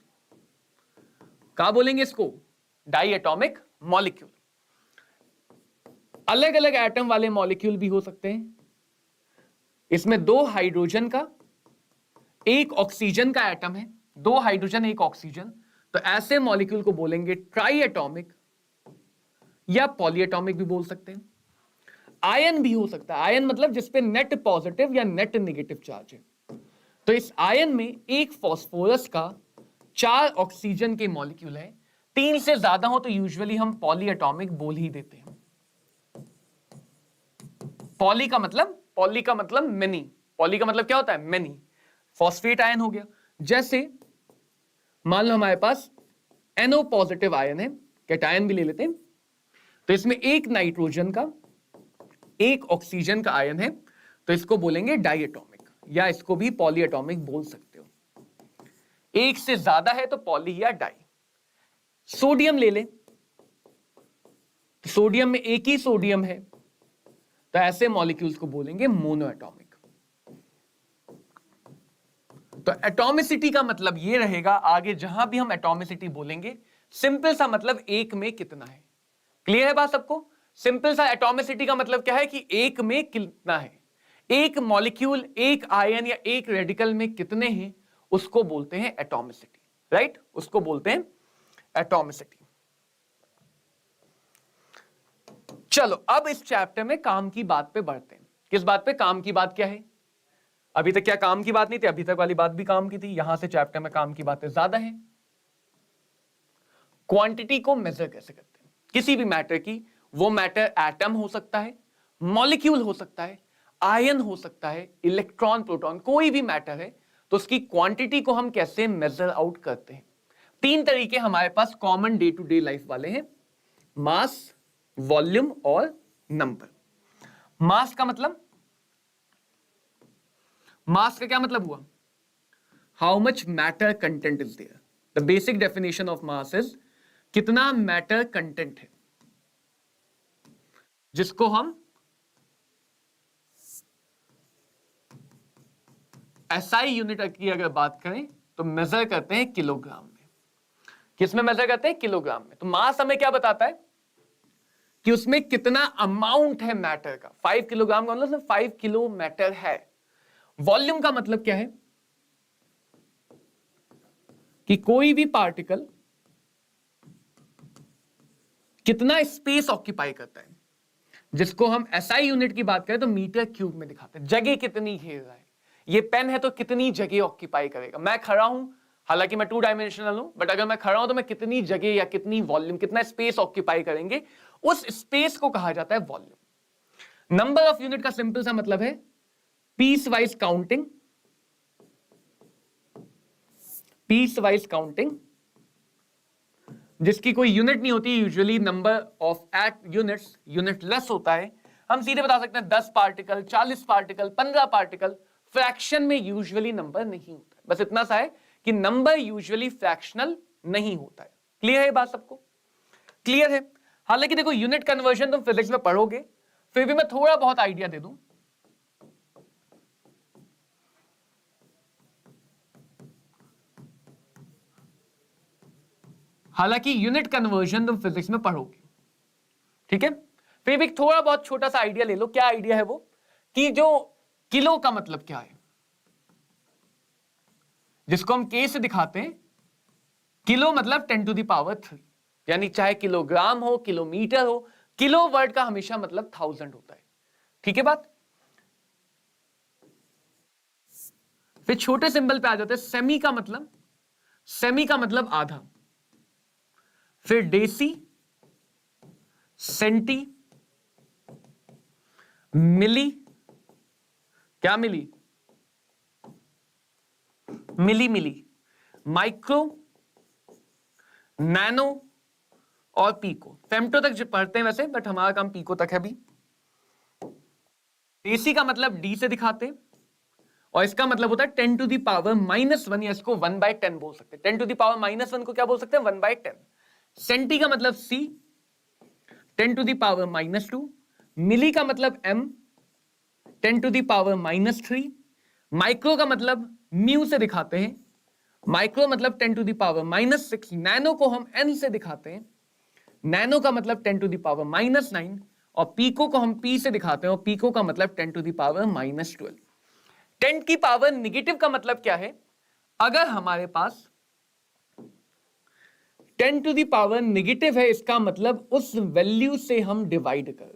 क्या बोलेंगे इसको? Diatomic molecule. अलग अलग एटम वाले मॉलिक्यूल भी हो सकते हैं, इसमें 2 हाइड्रोजन का 1 ऑक्सीजन का एटम है, 2 हाइड्रोजन 1 ऑक्सीजन, तो ऐसे मॉलिक्यूल को बोलेंगे ट्राई एटॉमिक या पॉलीएटॉमिक भी बोल सकते हैं। आयन भी हो सकता है, आयन मतलब जिसपे नेट पॉजिटिव या नेट नेगेटिव चार्ज है। तो इस आयन में 1 फास्फोरस का 4 ऑक्सीजन के मॉलिक्यूल है, 3 से ज्यादा हो तो यूजुअली हम पॉलीएटॉमिक बोल ही देते हैं। पॉली का मतलब मेनी, पॉली का मतलब क्या होता है? मेनी। फॉस्फेट आयन हो गया, जैसे मान लो हमारे पास NO पॉजिटिव आयन है, कैटायन भी ले लेते हैं, तो इसमें 1 नाइट्रोजन का 1 ऑक्सीजन का आयन है, तो इसको बोलेंगे डाईएटॉमिक, या इसको भी पॉलीएटॉमिक बोल सकते हो। 1 से ज्यादा है तो पॉली या डाई। सोडियम ले ले, तो सोडियम में 1 ही सोडियम है, तो ऐसे मॉलिक्यूल्स को बोलेंगे मोनोएटॉमिक। तो एटॉमिसिटी का मतलब ये रहेगा, आगे जहां भी हम एटॉमिसिटी बोलेंगे, सिंपल सा मतलब 1 में कितना है। क्लियर है बात सबको? सिंपल सा एटॉमिसिटी का मतलब क्या है कि 1 में कितना है, एक मॉलिक्यूल, एक आयन या एक रेडिकल में कितने हैं, उसको बोलते हैं एटॉमिसिटी। राइट, उसको बोलते हैं एटॉमिसिटी। चलो अब इस चैप्टर में काम की बात पे बढ़ते हैं। किस बात पे? काम की बात क्या है? अभी तक क्या काम की बात नहीं थी? अभी तक वाली बात भी काम की थी, यहां से चैप्टर में काम की बातें ज्यादा है। क्वांटिटी को मेजर कैसे करते हैं किसी भी मैटर की? वो मैटर एटम हो सकता है, मॉलिक्यूल हो सकता है, आयन हो सकता है, इलेक्ट्रॉन, प्रोटॉन, कोई भी मैटर है, तो उसकी क्वांटिटी को हम कैसे मेजर आउट करते हैं? 3 तरीके हमारे पास common day to day life वाले हैं, मास, वॉल्यूम और नंबर। मास का क्या मतलब हुआ? How much matter content is there. The basic definition of mass is कितना मैटर कंटेंट है, जिसको हम SI यूनिट की अगर बात करें तो मेजर करते हैं किलोग्राम में। किस में मेजर करते हैं? किलोग्राम में। तो मास हमें क्या बताता है कि उसमें कितना अमाउंट है मैटर का। 5 किलोग्राम का मतलब 5 किलो मैटर है। वॉल्यूम का मतलब क्या है कि कोई भी पार्टिकल कितना स्पेस ऑक्यूपाई करता है। जिसको हम एसआई यूनिट की बात करें तो मीटर क्यूब में दिखाते हैं। जगह कितनी घेर रहा है, ये पेन है तो कितनी जगह ऑक्यूपाई करेगा। मैं खड़ा हूं, हालांकि मैं 2 डायमेंशनल हूं, बट अगर मैं खड़ा हूं तो मैं कितनी जगह या कितनी वॉल्यूम, कितना स्पेस ऑक्यूपाई करेंगे, उस स्पेस को कहा जाता है वॉल्यूम। नंबर ऑफ यूनिट का सिंपल सा मतलब है piece wise counting, piece wise counting, जिसकी कोई यूनिट नहीं होती usually, number of at units unitless होता है। हम सीधे बता सकते हैं 10 पार्टिकल, 40 पार्टिकल, 15 पार्टिकल। फ्रैक्शन में यूजुअली नंबर नहीं होता है, बस इतना सा है कि नंबर यूजुअली फ्रैक्शनल नहीं होता है। क्लियर है बात सबको? क्लियर है? हालांकि देखो यूनिट कन्वर्जन तुम फिजिक्स में पढ़ोगे, फिर भी मैं थोड़ा बहुत आइडिया दे दूं। हालांकि यूनिट कन्वर्जन तुम फिजिक्स में पढ़ोगे, ठीक है, फिर भी थोड़ा बहुत छोटा सा आइडिया ले लो। क्या आइडिया है वो? कि जो किलो का मतलब क्या है, जिसको हम के से दिखाते हैं। किलो मतलब 10 टू द पावर 3, यानी चाहे किलोग्राम हो, किलोमीटर हो, किलो वर्ड का हमेशा मतलब 1000 होता है। ठीक है बात? फिर छोटे सिंबल पे आ जाते हैं। सेमी का मतलब, सेमी का मतलब आधा, फिर डेसी, सेंटी, मिली, क्या मिली? मिली मिली, माइक्रो, नैनो और पीको। फेम्टो तक जो पढ़ते हैं वैसे, बट हमारा काम पीको तक है अभी। डेसी का मतलब डी से दिखाते हैं, और इसका मतलब होता है 10 टू द पावर -1, या इसको 1/10 बोल सकते हैं। 10 टू द पावर -1 को क्या बोल सकते हैं? 1/10। सेंटी का मतलब C, 10 to the power -2। Milli का मतलब m, 10 to the power -3। Micro का मतलब म्यू से दिखाते हैं, माइक्रो मतलब 10 टू द पावर -6। नैनो को हम n से दिखाते हैं, नैनो का मतलब 10 टू द पावर -9। और पीको को हम p से दिखाते हैं, और पीको का मतलब 10 टू द पावर -12। 10 की पावर निगेटिव का मतलब क्या है? अगर हमारे पास 10 टू द पावर निगेटिव है, इसका मतलब उस वैल्यू से हम डिवाइड करें।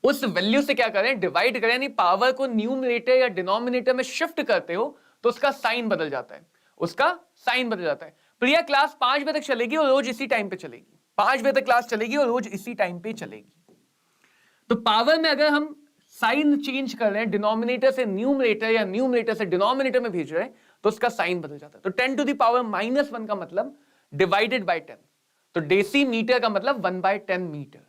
उस वैल्यू से क्या करें? डिवाइड करें, यानी पावर को न्यूमरेटर या डिनोमिनेटर में शिफ्ट करते हो तो उसका साइन बदल जाता है, उसका साइन बदल जाता है। प्रिया क्लास 5 बजे तक चलेगी और रोज इसी टाइम पे चलेगी। 5 बजे तक क्लास चलेगी और रोज इसी टाइम पे चलेगी। तो पावर में अगर हम साइन चेंज कर रहे हैं, डिनोमिनेटर से न्यूमरेटर या न्यूमरेटर से डिनोमिनेटर में भेज रहे हैं, तो उसका साइन बदल जाता है। तो 10 टू द पावर -1 का मतलब डिवाइडेड बाय 10। तो डेसी मीटर का मतलब 1/10 मीटर।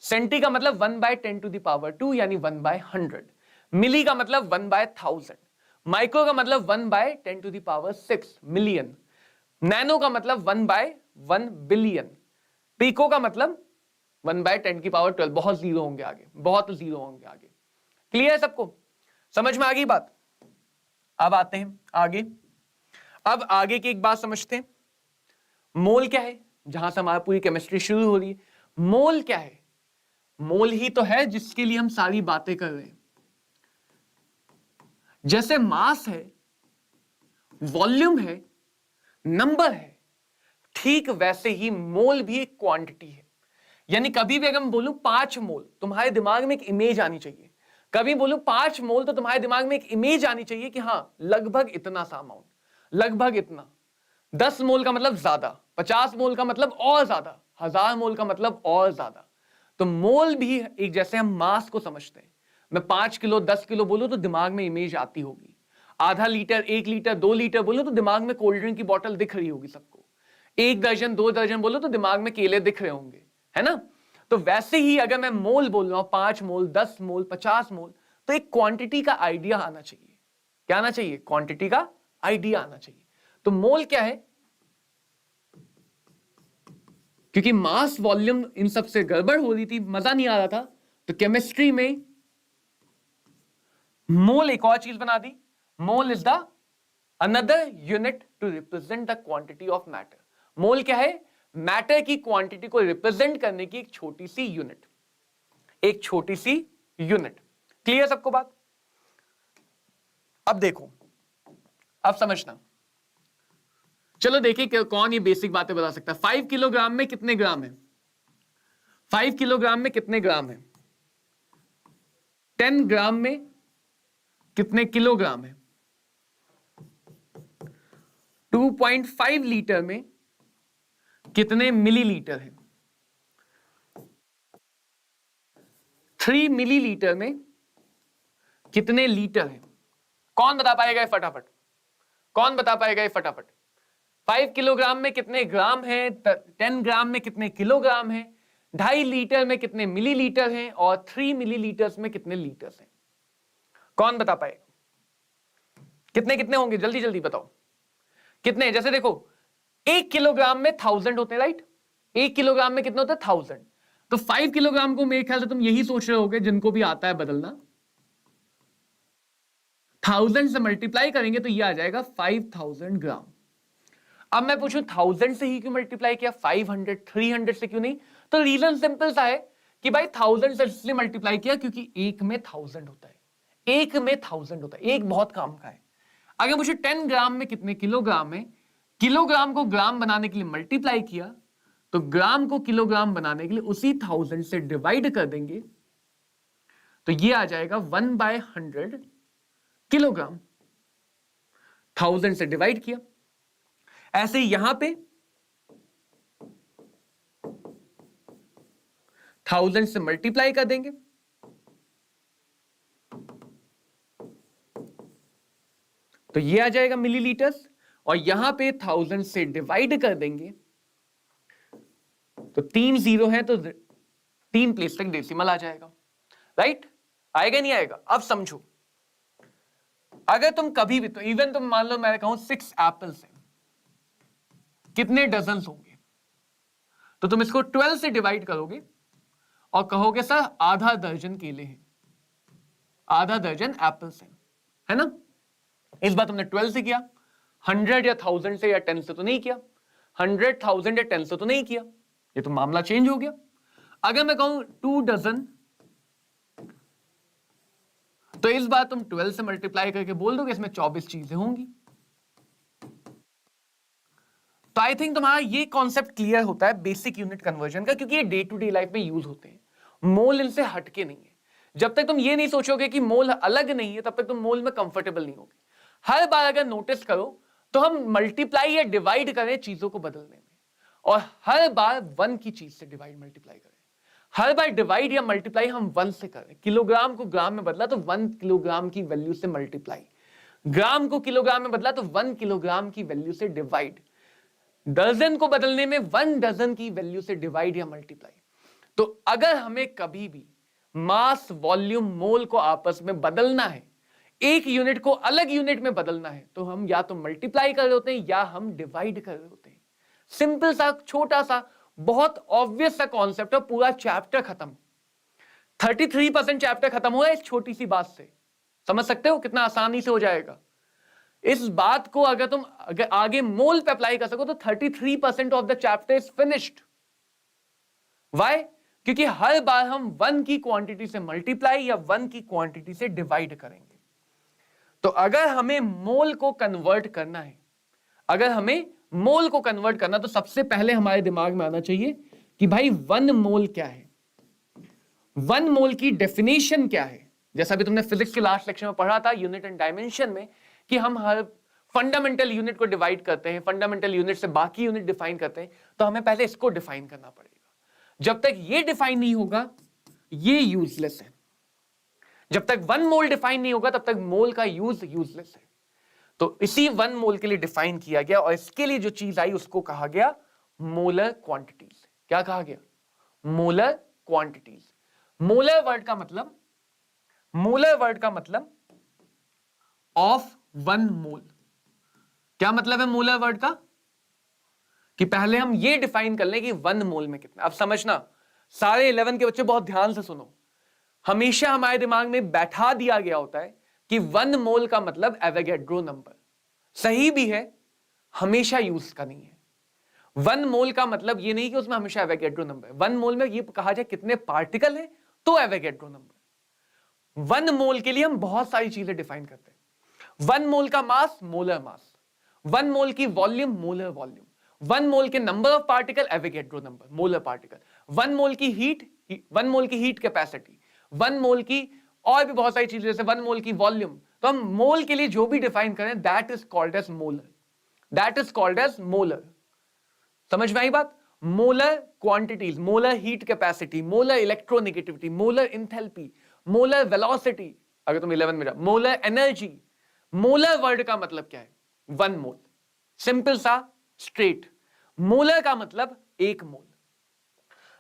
सेंटी का मतलब 1/10 टू द पावर 2, यानी 1/100। मिली का मतलब 1/1000। माइक्रो का मतलब 1/10 to the power 6 million. Nano का मतलब 1/1 बिलियन। पीको का मतलब 1/10 की पावर 12। बहुत जीरो होंगे आगे, बहुत जीरो होंगे आगे। क्लियर है सबको? समझ में आ गई बात? अब आते हैं आगे। अब आगे की एक बात समझते हैं। मोल क्या है? जहां से हमारी पूरी केमिस्ट्री शुरू हो रही है। मोल क्या है? मोल ही तो है जिसके लिए हम सारी बातें कर रहे हैं। जैसे मास है, वॉल्यूम है, नंबर है, ठीक वैसे ही मोल भी एक क्वांटिटी है। यानी कभी भी अगर मैं बोलूं 5 मोल, तुम्हारे दिमाग में एक इमेज आनी चाहिए। कभी बोलूं 5 मोल तो तुम्हारे दिमाग में एक इमेज आनी चाहिए कि हां लगभग इतना सा अमाउंट, लगभग इतना। 10 मोल का मतलब ज्यादा, 50 मोल का मतलब और ज्यादा, 1000 मोल का मतलब और ज्यादा। तो मोल भी एक जैसे हम मास को समझते हैं। मैं 5 किलो 10 किलो बोलूं तो दिमाग में इमेज आती होगी। आधा लीटर, 1 लीटर, 2 लीटर बोलो तो दिमाग में कोल्ड ड्रिंक की बोतल दिख रही होगी सबको। 1 दर्जन 2 दर्जन बोलो तो दिमाग में केले दिख रहे होंगे, है ना? तो वैसे ही अगर मैं मोल बोल रहा हूं, 5 मोल, 10 मोल, 50 मोल, तो एक क्वांटिटी का आइडिया आना चाहिए। क्या आना चाहिए? क्वांटिटी का आइडिया आना चाहिए। तो मोल क्या है? क्योंकि मास वॉल्यूम इन सब से गड़बड़ हो रही थी, मजा नहीं आ रहा था, तो केमिस्ट्री में मोल एक और चीज बना दी। Mole is the another unit to represent the quantity of matter. Mole क्या है? मैटर की क्वांटिटी को रिप्रेजेंट करने की एक छोटी सी यूनिट, एक छोटी सी यूनिट। क्लियर सबको बात? अब देखो, अब समझना। चलो देखिए कौन ये बेसिक बातें बता सकता है। 5 किलोग्राम में कितने ग्राम है? 5 किलोग्राम में कितने ग्राम है? 10 ग्राम में कितने किलोग्राम है? 2.5 लीटर में कितने मिलीलीटर है? 3 मिलीलीटर में कितने लीटर है? कौन बता पाएगा ये फटाफट? कौन बता पाएगा ये फटाफट? 5 किलोग्राम में कितने ग्राम है, 10 ग्राम में कितने किलोग्राम है, 2.5 लीटर में कितने मिलीलीटर हैं और 3 मिलीलीटर्स में कितने लीटर्स हैं? कौन बता पाएगा? कितने कितने होंगे? जल्दी जल्दी बताओ कितने। जैसे देखो 1 किलोग्राम में 1000 होते हैं, राइट? 1 किलोग्राम में कितने होते हैं? 1000। तो 5 किलोग्राम को मेरे ख्याल से तुम यही सोच रहे होगे, जिनको भी आता है बदलना, 1000 से मल्टीप्लाई करेंगे तो ये आ जाएगा 5000 ग्राम। अब मैं पूछूं 1000 से ही क्यों मल्टीप्लाई किया, 500 300 से क्यों नहीं? तो रीजन सिंपल सा है कि भाई 1000 से इसलिए मल्टीप्लाई किया क्योंकि एक में 1000 होता है, एक में 1000 होता है, एक बहुत काम का है। अगर मुझे 10 ग्राम में कितने किलोग्राम है, किलोग्राम को ग्राम बनाने के लिए मल्टीप्लाई किया, तो ग्राम को किलोग्राम बनाने के लिए उसी 1000 से डिवाइड कर देंगे, तो ये आ जाएगा 1/100 किलोग्राम। 1000 से डिवाइड किया। ऐसे ही यहां पे 1000 से मल्टीप्लाई कर देंगे, तो ये आ जाएगा मिलीलीटर्स, और यहां पे 1000 से डिवाइड कर देंगे, तो 3 जीरो है तो 3 प्लेस तक डेसिमल आ जाएगा, राइट? आएगा नहीं आएगा? अब समझो, अगर तुम कभी भी, तो इवन तुम मान लो मैं कहूं 6 एप्पल्स हैं, कितने डजन होंगे? तो तुम इसको 12 से डिवाइड करोगे और कहोगे सर आधा दर्जन केले हैं, आधा दर्जन एप्पल्स हैं, है ना? इस बार तुमने 12 से किया, 100 या 1000 से या 10 से तो नहीं किया, 100 1000 या 10 से तो नहीं किया, ये तो मामला चेंज हो गया। अगर मैं कहूं 2 डजन, तो इस बार तुम 12 से मल्टीप्लाई करके बोल दोगे इसमें 24 चीजें होंगी। तो आई थिंक तुम्हारा ये कॉन्सेप्ट क्लियर होता है बेसिक यूनिट कन्वर्जन का, क्योंकि ये डे टू डे लाइफ में यूज होते हैं, मोल इनसे हटके नहीं है। जब तक तुम ये नहीं सोचोगे कि मोल अलग नहीं है, तब तक तुम मोल में कंफर्टेबल नहीं होगे। हर बार अगर नोटिस करो तो हम मल्टीप्लाई या डिवाइड करें चीजों को बदलने में, और हर बार 1 की चीज से डिवाइड मल्टीप्लाई करें, हर बार डिवाइड या मल्टीप्लाई हम 1 से करें। किलोग्राम को ग्राम में बदला तो 1 किलोग्राम की वैल्यू से मल्टीप्लाई, ग्राम को किलोग्राम में बदला तो 1 किलोग्राम की वैल्यू से डिवाइड, डजन को बदलने में 1 डजन की वैल्यू से डिवाइड या मल्टीप्लाई। तो अगर हमें कभी भी मास, वॉल्यूम, मोल को आपस में बदलना है, एक यूनिट को अलग यूनिट में बदलना है, तो हम या तो मल्टीप्लाई कर रहे होते हैं या हम डिवाइड कर रहे होते हैं। सिंपल सा, छोटा सा, बहुत ऑब्वियस सा कॉन्सेप्ट है, पूरा चैप्टर खत्म। 33% चैप्टर खत्म हुआ है इस छोटी सी बात से। समझ सकते हो कितना आसानी से हो जाएगा? इस बात को अगर तुम आगे मोल पे अप्लाई कर सको तो 33% of the chapter is finished. Why? क्योंकि हर बार हम 1 की क्वांटिटी से मल्टीप्लाई या 1 की क्वांटिटी से डिवाइड करेंगे। तो अगर हमें मोल को कन्वर्ट करना है, अगर हमें मोल को कन्वर्ट करना, तो सबसे पहले हमारे दिमाग में आना चाहिए कि भाई 1 मोल क्या है, 1 मोल की डेफिनेशन क्या है। जैसा भी तुमने फिजिक्स के लास्ट लेक्चर में पढ़ा था यूनिट एंड डायमेंशन में, कि हम हर फंडामेंटल यूनिट को डिवाइड करते हैं, फंडामेंटल यूनिट से बाकी यूनिट डिफाइन करते हैं, तो हमें पहले इसको डिफाइन करना पड़ेगा। जब तक ये डिफाइन नहीं होगा ये यूजलेस है। जब तक 1 मोल डिफाइन नहीं होगा तब तक मोल का यूज यूजलेस है। तो इसी 1 मोल के लिए डिफाइन किया गया, और इसके लिए जो चीज आई उसको कहा गया मोलर क्वांटिटीज। क्या कहा गया? Molar quantities. मोलर वर्ड का मतलब, मोलर वर्ड का मतलब ऑफ 1 मोल। क्या मतलब है मोलर वर्ड का? कि पहले हम ये डिफाइन कर लें कि 1 मोल में कितना। अब समझना, सारे 11 के बच्चे बहुत ध्यान से सुनो। हमेशा हमारे दिमाग में बैठा दिया गया होता है कि 1 मोल का मतलब एवोगैड्रो नंबर। सही भी है, हमेशा यूज का नहीं है। 1 मोल का मतलब ये नहीं कि उसमें हमेशा एवोगैड्रो नंबर है। 1 मोल में ये कहा जाए कितने पार्टिकल है तो एवोगैड्रो नंबर। 1 मोल के लिए हम बहुत सारी चीजें डिफाइन करते हैं। 1 मोल का मास, मोलर मास। 1 मोल की वॉल्यूम, मोलर वॉल्यूम। 1 मोल के number of particle, Avogadro number, molar particle. 1 मोल की हीट, 1 मोल की हीट कैपेसिटी, 1 मोल की और भी बहुत सारी चीजें, जैसे 1 मोल की वॉल्यूम। तो हम मोल के लिए जो भी डिफाइन करें that is called as molar, that is called as molar. समझ में आई बात? Molar quantities, molar heat capacity, molar electronegativity, molar enthalpy, molar velocity, अगर तुम 11 में जाओ, मोलर एनर्जी। मोलर वर्ड का मतलब क्या है? 1 मोल, सिंपल सा स्ट्रेट। मोलर का मतलब 1 मोल।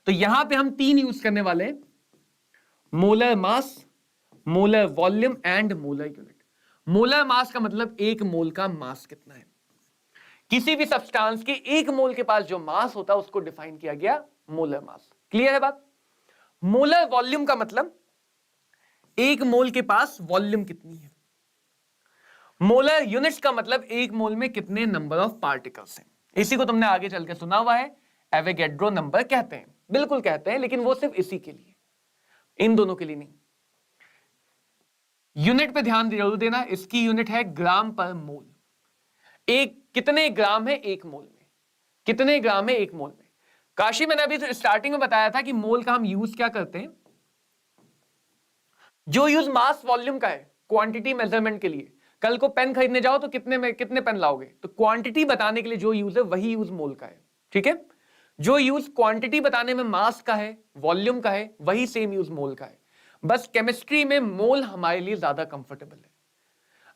तो यहां पे हम 3 यूज करने वाले हैं, molar mass, molar volume and molar unit. Molar mass का मतलब 1 मोल का मास कितना है। किसी भी सब्सटेंस के 1 मोल के पास जो मास होता है उसको डिफाइन किया गया मोलर मास। क्लियर है बात? मोलर वॉल्यूम का मतलब 1 मोल के पास वॉल्यूम कितनी है। मोलर यूनिट्स का मतलब 1 मोल में कितने नंबर ऑफ पार्टिकल्स हैं। इसी को तुमने आगे चल के सुना हुआ है, एवोगैड्रो नंबर कहते हैं। बिल्कुल कहते हैं, लेकिन वो सिर्फ इसी के लिए, इन दोनों के लिए नहीं। यूनिट पे ध्यान जरूर देना, इसकी यूनिट है ग्राम पर मोल। एक कितने ग्राम है 1 मोल में, कितने ग्राम है 1 मोल में। काशी, मैंने अभी स्टार्टिंग में बताया था कि मोल का हम यूज क्या करते हैं, जो यूज मास वॉल्यूम का है क्वांटिटी मेजरमेंट के लिए। कल को पेन खरीदने जाओ तो कितने में कितने पेन लाओगे, तो क्वांटिटी बताने के लिए जो यूज है वही यूज मोल का है। ठीक है, जो यूज क्वांटिटी बताने में मास का है, वॉल्यूम का है, वही सेम यूज मोल का है। बस केमिस्ट्री में मोल हमारे लिए ज्यादा कंफर्टेबल है।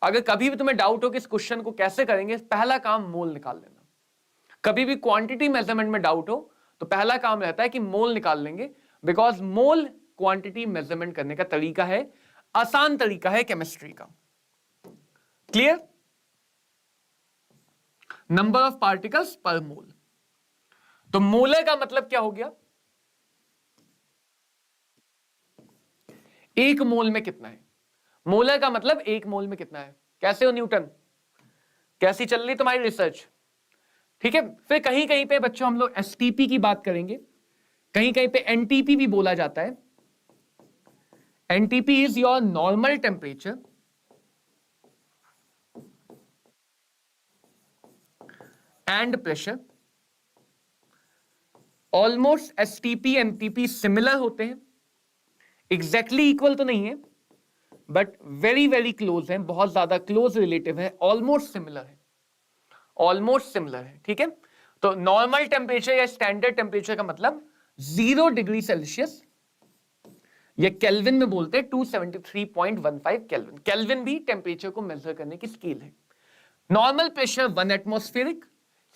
अगर कभी भी तुम्हें डाउट हो कि इस क्वेश्चन को कैसे करेंगे, पहला काम मोल निकाल लेना। कभी भी क्वांटिटी मेजरमेंट में डाउट हो तो पहला काम रहता है कि मोल निकाल लेंगे, बिकॉज मोल क्वांटिटी मेजरमेंट करने का तरीका है, आसान तरीका है केमिस्ट्री का। क्लियर? नंबर ऑफ पार्टिकल्स पर मोल। तो मोलर का मतलब क्या हो गया, 1 मोल में कितना है। मोलर का मतलब 1 मोल में कितना है। कैसे हो न्यूटन, कैसी चल रही तुम्हारी रिसर्च? ठीक है, फिर कहीं कहीं पे बच्चों हम लोग एसटीपी की बात करेंगे, कहीं कहीं पे एनटीपी भी बोला जाता है। NTP is your normal temperature and pressure. Almost STP NTP similar होते हैं, एग्जैक्टली इक्वल तो नहीं है, बट वेरी वेरी क्लोज है, बहुत ज्यादा क्लोज रिलेटिव है, ऑलमोस्ट सिमिलर है, ऑलमोस्ट सिमिलर है। ठीक है, तो नॉर्मल टेम्परेचर या स्टैंडर्ड टेम्परेचर का मतलब 0 डिग्री सेल्सियस, या केल्विन में बोलते हैं 273.15 केल्विन। केल्विन भी टेम्परेचर को मेजर करने की स्केल है। Normal pressure 1 atmospheric,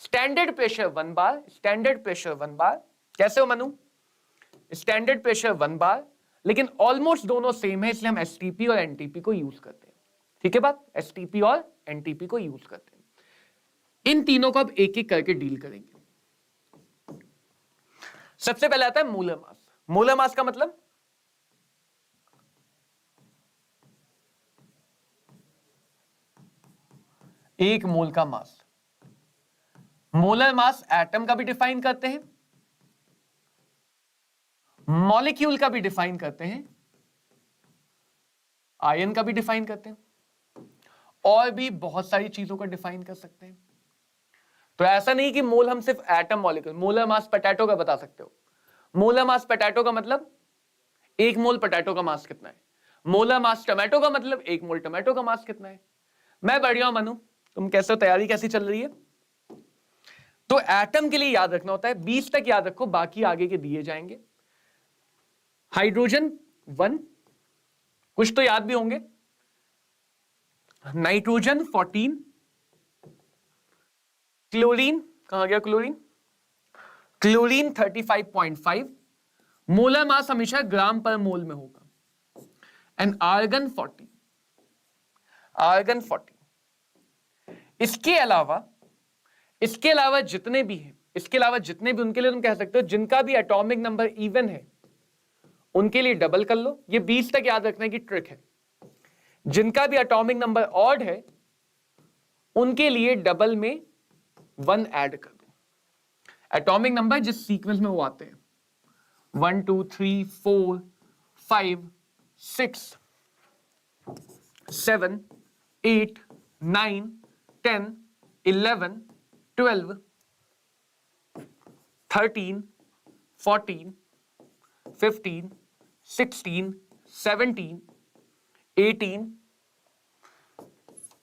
standard pressure 1 बार, स्टैंडर्ड प्रेशर 1 बार। कैसे हो मनु? स्टैंडर्ड प्रेशर 1 बार, लेकिन ऑलमोस्ट दोनों सेम है, इसलिए हम एसटीपी और एनटीपी को यूज करते हैं। ठीक है बात, एसटीपी और एनटीपी को यूज करते हैं। इन तीनों को अब एक एक करके डील करेंगे। सबसे पहले आता है मोलर मास। मोलर मास का मतलब एक मोल का मास। मोलर मास एटम का भी डिफाइन करते हैं, मॉलिक्यूल का भी डिफाइन करते हैं, आयन का भी डिफाइन करते हैं, और भी बहुत सारी चीजों का डिफाइन कर सकते हैं। तो ऐसा नहीं कि मोल हम सिर्फ atom molecule, molar mass potato का बता सकते हो। मोलर मास पोटैटो का मतलब 1 मोल पोटैटो का मास कितना है। मोलर मास टोमेटो का मतलब 1 मोल टोमेटो का मास कितना है। मैं बढ़िया हूं मनु, तुम कैसे हो, तैयारी कैसी चल रही है? तो एटम के लिए याद रखना होता है 20 तक याद रखो, बाकी आगे के दिए जाएंगे। हाइड्रोजन 1, कुछ तो याद भी होंगे। नाइट्रोजन 14, क्लोरीन कहां गया, क्लोरीन, क्लोरीन 35.5। मोलर मास हमेशा ग्राम पर मोल में होगा। And argon 40, argon 40। इसके अलावा जितने भी हैं, इसके अलावा जितने भी, उनके लिए तुम कह सकते हो जिनका भी एटॉमिक नंबर इवन है उनके लिए डबल कर लो। ये 20 तक याद रखने की ट्रिक है। जिनका भी एटॉमिक नंबर ऑड है उनके लिए डबल में 1 ऐड कर दो। एटॉमिक नंबर जिस सीक्वेंस में वो आते हैं, 1 2 3 4 5 6 7 8 9 10 11 12 13 14 15, 16, 17, 18,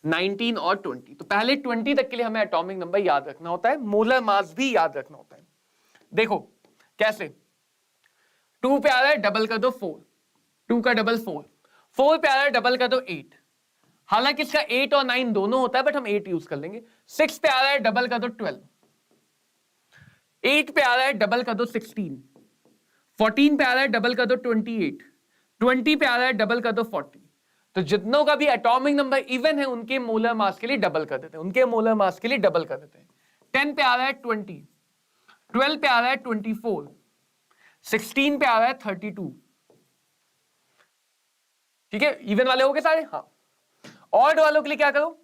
19 और 20। तो पहले 20 तक के लिए हमें एटॉमिक नंबर याद रखना होता है, मोलर मास भी याद रखना होता है। देखो कैसे, 2 पे आ रहा है डबल कर दो 4, 2 का डबल 4, 4 पे आ रहा है डबल कर दो 8, हालांकि इसका 8 और 9 दोनों होता है बट हम 8 यूज कर लेंगे। 6 पे आ रहा है डबल कर दो 12, 8 पे आ रहा है डबल कर दो 16, 14 पे आ रहा है डबल कर दो 28, 20 पे आ रहा है डबल कर दो 40। तो जितनों का भी एटॉमिक नंबर इवन है उनके मोलर मास के लिए डबल कर देते हैं, उनके मोलर मास के लिए डबल कर देते हैं। 10 पे आ रहा है 20, 12 पे आ रहा है 24, 16 पे आ रहा है 32। ठीक है, इवन वाले हो गए सारे। हाँ, ऑड वालों के लिए क्या करो,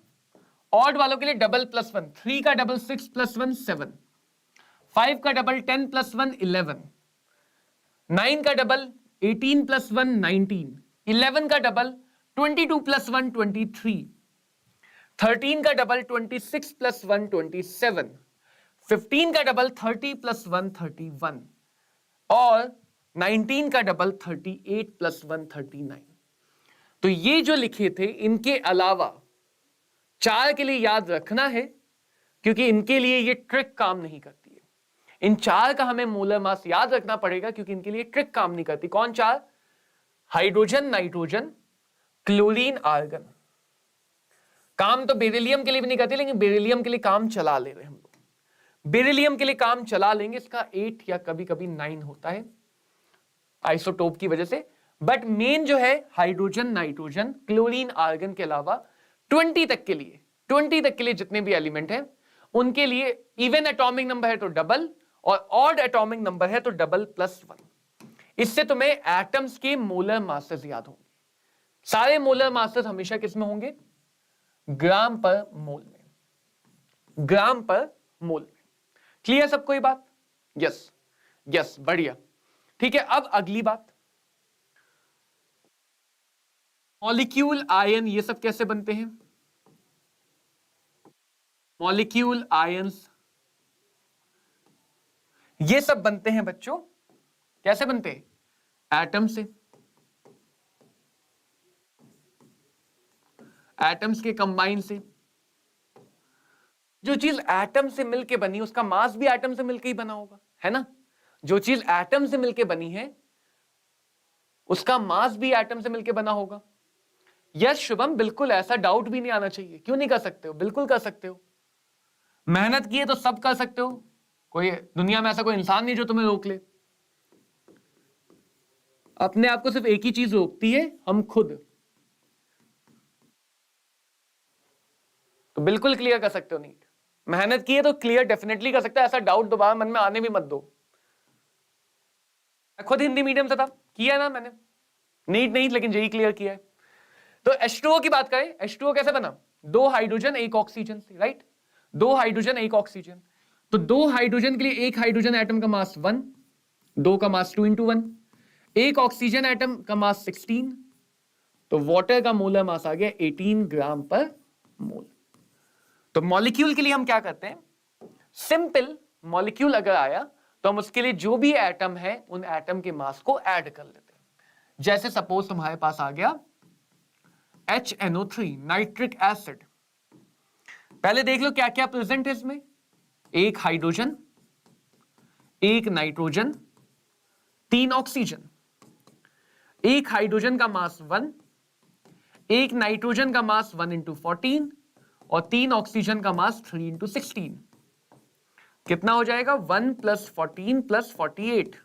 ऑड वालों के लिए डबल प्लस 1, 3 का डबल 6 प्लस 1 7, 5 का डबल 10 प्लस 1 11, 9 का डबल 18 प्लस 1 19, 11 का डबल 22 प्लस 1 23, 13 का डबल 26 प्लस 1 27, 15 का डबल 30 प्लस 1 31 और 19 का डबल 38 प्लस 1 39। तो ये जो लिखे थे इनके अलावा 4 के लिए याद रखना है, क्योंकि इनके लिए ये ट्रिक काम नहीं करती है। इन 4 का हमें मोलर मास याद रखना पड़ेगा क्योंकि इनके लिए ट्रिक काम नहीं करती। कौन 4? Hydrogen, nitrogen, chlorine, argon. काम तो बेरिलियम के लिए भी नहीं करती, लेकिन बेरिलियम के लिए काम चला ले रहे हैं हम लोग। बेरिलियम के लिए काम चला लेंगे, इसका 8 या कभी कभी 9 होता है आइसोटोप की वजह से। बट मेन जो है हाइड्रोजन, नाइट्रोजन, क्लोरीन, आर्गन के अलावा 20 तक के लिए जितने भी एलिमेंट हैं उनके लिए इवन एटॉमिक नंबर है तो डबल, और ऑड एटॉमिक नंबर है तो डबल प्लस 1। इससे तुम्हें एटम्स के मोलर मासेस याद होंगे। सारे मोलर मासेस हमेशा किस में होंगे? ग्राम पर मोल में, ग्राम पर मोल में। क्लियर सबको ये बात? यस यस, बढ़िया। ठीक है, अब अगली बात, मॉलिक्यूल, आयन, ये सब कैसे बनते हैं? मॉलिक्यूल, आयंस, ये सब बनते हैं बच्चों, कैसे बनते हैं? एटम से, एटम्स के कंबाइन से। जो चीज एटम से मिलके बनी उसका मास भी एटम से मिलके ही बना होगा, है ना? जो चीज एटम से मिलके बनी है उसका मास भी एटम से मिलके बना होगा। यस शुभम, बिल्कुल, ऐसा डाउट भी नहीं आना चाहिए। क्यों नहीं कर सकते हो? बिल्कुल कर सकते हो। मेहनत की है तो सब कर सकते हो, कोई दुनिया में ऐसा कोई इंसान नहीं जो तुम्हें रोक ले। अपने आप को सिर्फ एक ही चीज रोकती है, हम खुद। तो बिल्कुल क्लियर कर सकते हो नीट। मेहनत की है तो क्लियर डेफिनेटली कर सकते हो, ऐसा डाउट दोबारा मन में आने भी मत दो। खुद हिंदी मीडियम से था, किया ना मैंने, नीट नहीं लेकिन जेई क्लियर किया है। तो H2O की बात करें, H2O कैसे बना? 2 हाइड्रोजन 1 ऑक्सीजन से, राइट? 2 hydrogen 1 oxygen. तो 2 हाइड्रोजन के लिए 1 हाइड्रोजन एटम का मास 1, 2 का मास 2 × 1, 1 ऑक्सीजन एटम का मास 16, तो वाटर का मोलर मास आ गया 18 ग्राम पर मोल। तो मॉलिक्यूल के लिए हम क्या करते हैं? सिंपल, मॉलिक्यूल अगर आया तो हम उसके लिए जो भी एटम है उन एटम के मास को ऐड कर लेते हैं। जैसे सपोज तुम्हारे पास आ गया HNO3, नाइट्रिक एसिड। पहले देख लो क्या क्या प्रेजेंट है इसमें। 1 हाइड्रोजन, 1 नाइट्रोजन, 3 ऑक्सीजन। 1 हाइड्रोजन का मास 1, 1 नाइट्रोजन का मास 1 × 14 और 3 ऑक्सीजन का मास 3 × 16। कितना हो जाएगा? 1 + 14 + 48।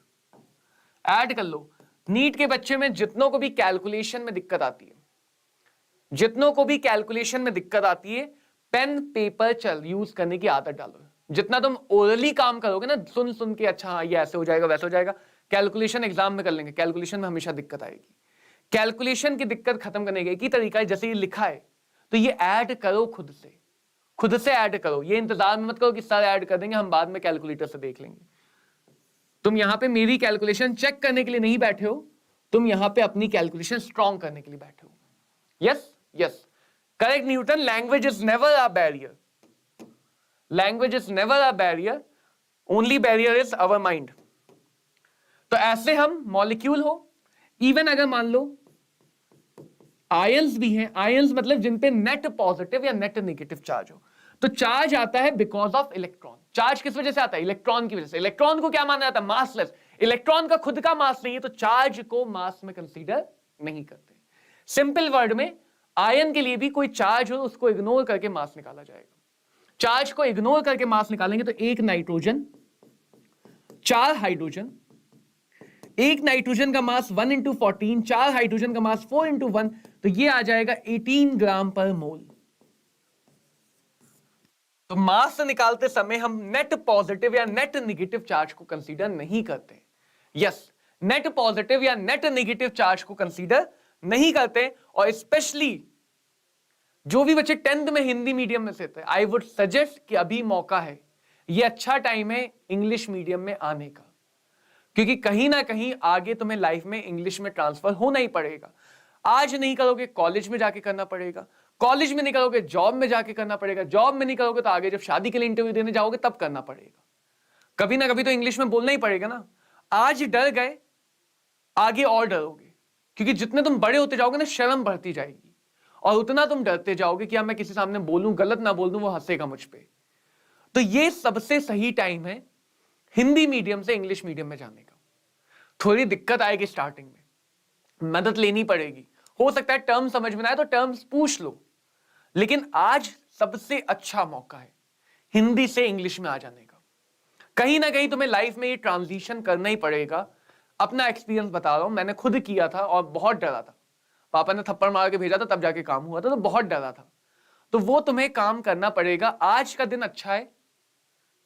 ऐड कर लो। नीट के बच्चे में जितनों को भी कैलकुलेशन में दिक्कत आती है, जितनों को भी कैलकुलेशन में दिक्कत आती है, पेन पेपर यूज करने की आदत डालो। जितना तुम ओरली काम करोगे ना, सुन सुन के, अच्छा हाँ ये ऐसे हो जाएगा वैसे हो जाएगा, कैलकुलेशन एग्जाम में कर लेंगे। कैलकुलेशन में हमेशा दिक्कत आएगी। कैलकुलेशन की दिक्कत खत्म करने का एक ही तरीका है, जैसे ये लिखा है तो ये ऐड करो खुद से, खुद से ऐड करो। ये इंतजार में मत करो कि सर ऐड कर देंगे हम बाद में कैलकुलेटर से देख लेंगे। तुम यहां पे मेरी कैलकुलेशन चेक करने के लिए नहीं बैठे हो, तुम यहां पे अपनी कैलकुलेशन स्ट्रॉन्ग करने के लिए बैठे हो। Yes yes, correct Newton. Language is never a barrier, language is never a barrier, only barrier is our mind. तो ऐसे हम मॉलिक्यूल हो, इवन अगर मान लो आयंस भी हैं, आयंस मतलब जिन पे नेट पॉजिटिव या नेट नेगेटिव चार्ज हो, तो चार्ज आता है बिकॉज ऑफ इलेक्ट्रॉन। चार्ज किस वजह से आता है? इलेक्ट्रॉन की वजह से। इलेक्ट्रॉन को क्या माना जाता है? मासलेस। इलेक्ट्रॉन का खुद का मास नहीं है, तो चार्ज को मास में कंसीडर नहीं करते। सिंपल वर्ड में, आयन के लिए भी कोई चार्ज हो उसको इग्नोर करके मास निकाला जाएगा। चार्ज को इग्नोर करके मास निकालेंगे तो एक नाइट्रोजन, 4 हाइड्रोजन, एक नाइट्रोजन का मास 1 इंटू 14, 4 हाइड्रोजन का मास 4 इंटू 1, तो ये आ जाएगा 18 ग्राम पर मोल। तो मास निकालते समय हम नेट पॉजिटिव या नेट नेगेटिव चार्ज को कंसीडर नहीं करते। यस, नेट पॉजिटिव या नेट नेगेटिव चार्ज को कंसीडर नहीं करते। और स्पेशली जो भी बच्चे 10th में हिंदी मीडियम में से थे, आई वुड सजेस्ट कि अभी मौका है, ये अच्छा टाइम है इंग्लिश मीडियम में आने का, क्योंकि कहीं ना कहीं आगे तुम्हें लाइफ में इंग्लिश में ट्रांसफर होना ही पड़ेगा। आज नहीं करोगे कॉलेज में जाके करना पड़ेगा, कॉलेज में नहीं करोगे जॉब में जाके करना पड़ेगा, जॉब में नहीं करोगे तो आगे जब शादी के लिए इंटरव्यू देने जाओगे तब करना पड़ेगा। कभी ना कभी तो इंग्लिश में बोलना ही पड़ेगा ना। आज डर गए, आगे और डरोगे, क्योंकि जितने तुम बड़े होते जाओगे ना शर्म बढ़ती जाएगी, और उतना तुम डरते जाओगे कि मैं किसी सामने बोलूं, गलत ना बोल दूं, वो हंसेगा मुझ पे। तो ये सबसे सही टाइम है हिंदी मीडियम से इंग्लिश मीडियम में जाने का। थोड़ी दिक्कत आएगी स्टार्टिंग में, मदद लेनी पड़ेगी, हो सकता है टर्म समझ में ना आए तो टर्म्स पूछ लो, लेकिन आज सबसे अच्छा मौका है हिंदी से इंग्लिश में आ जाने का। कहीं ना कहीं तुम्हें लाइफ में ये ट्रांजिशन करना ही पड़ेगा। अपना एक्सपीरियंस बता रहा हूं, मैंने खुद किया था और बहुत डरा था। पापा ने थप्पड़ मार के भेजा था तब जाके काम हुआ था, तो बहुत डरा था। तो वो तुम्हें काम करना पड़ेगा। आज का दिन अच्छा है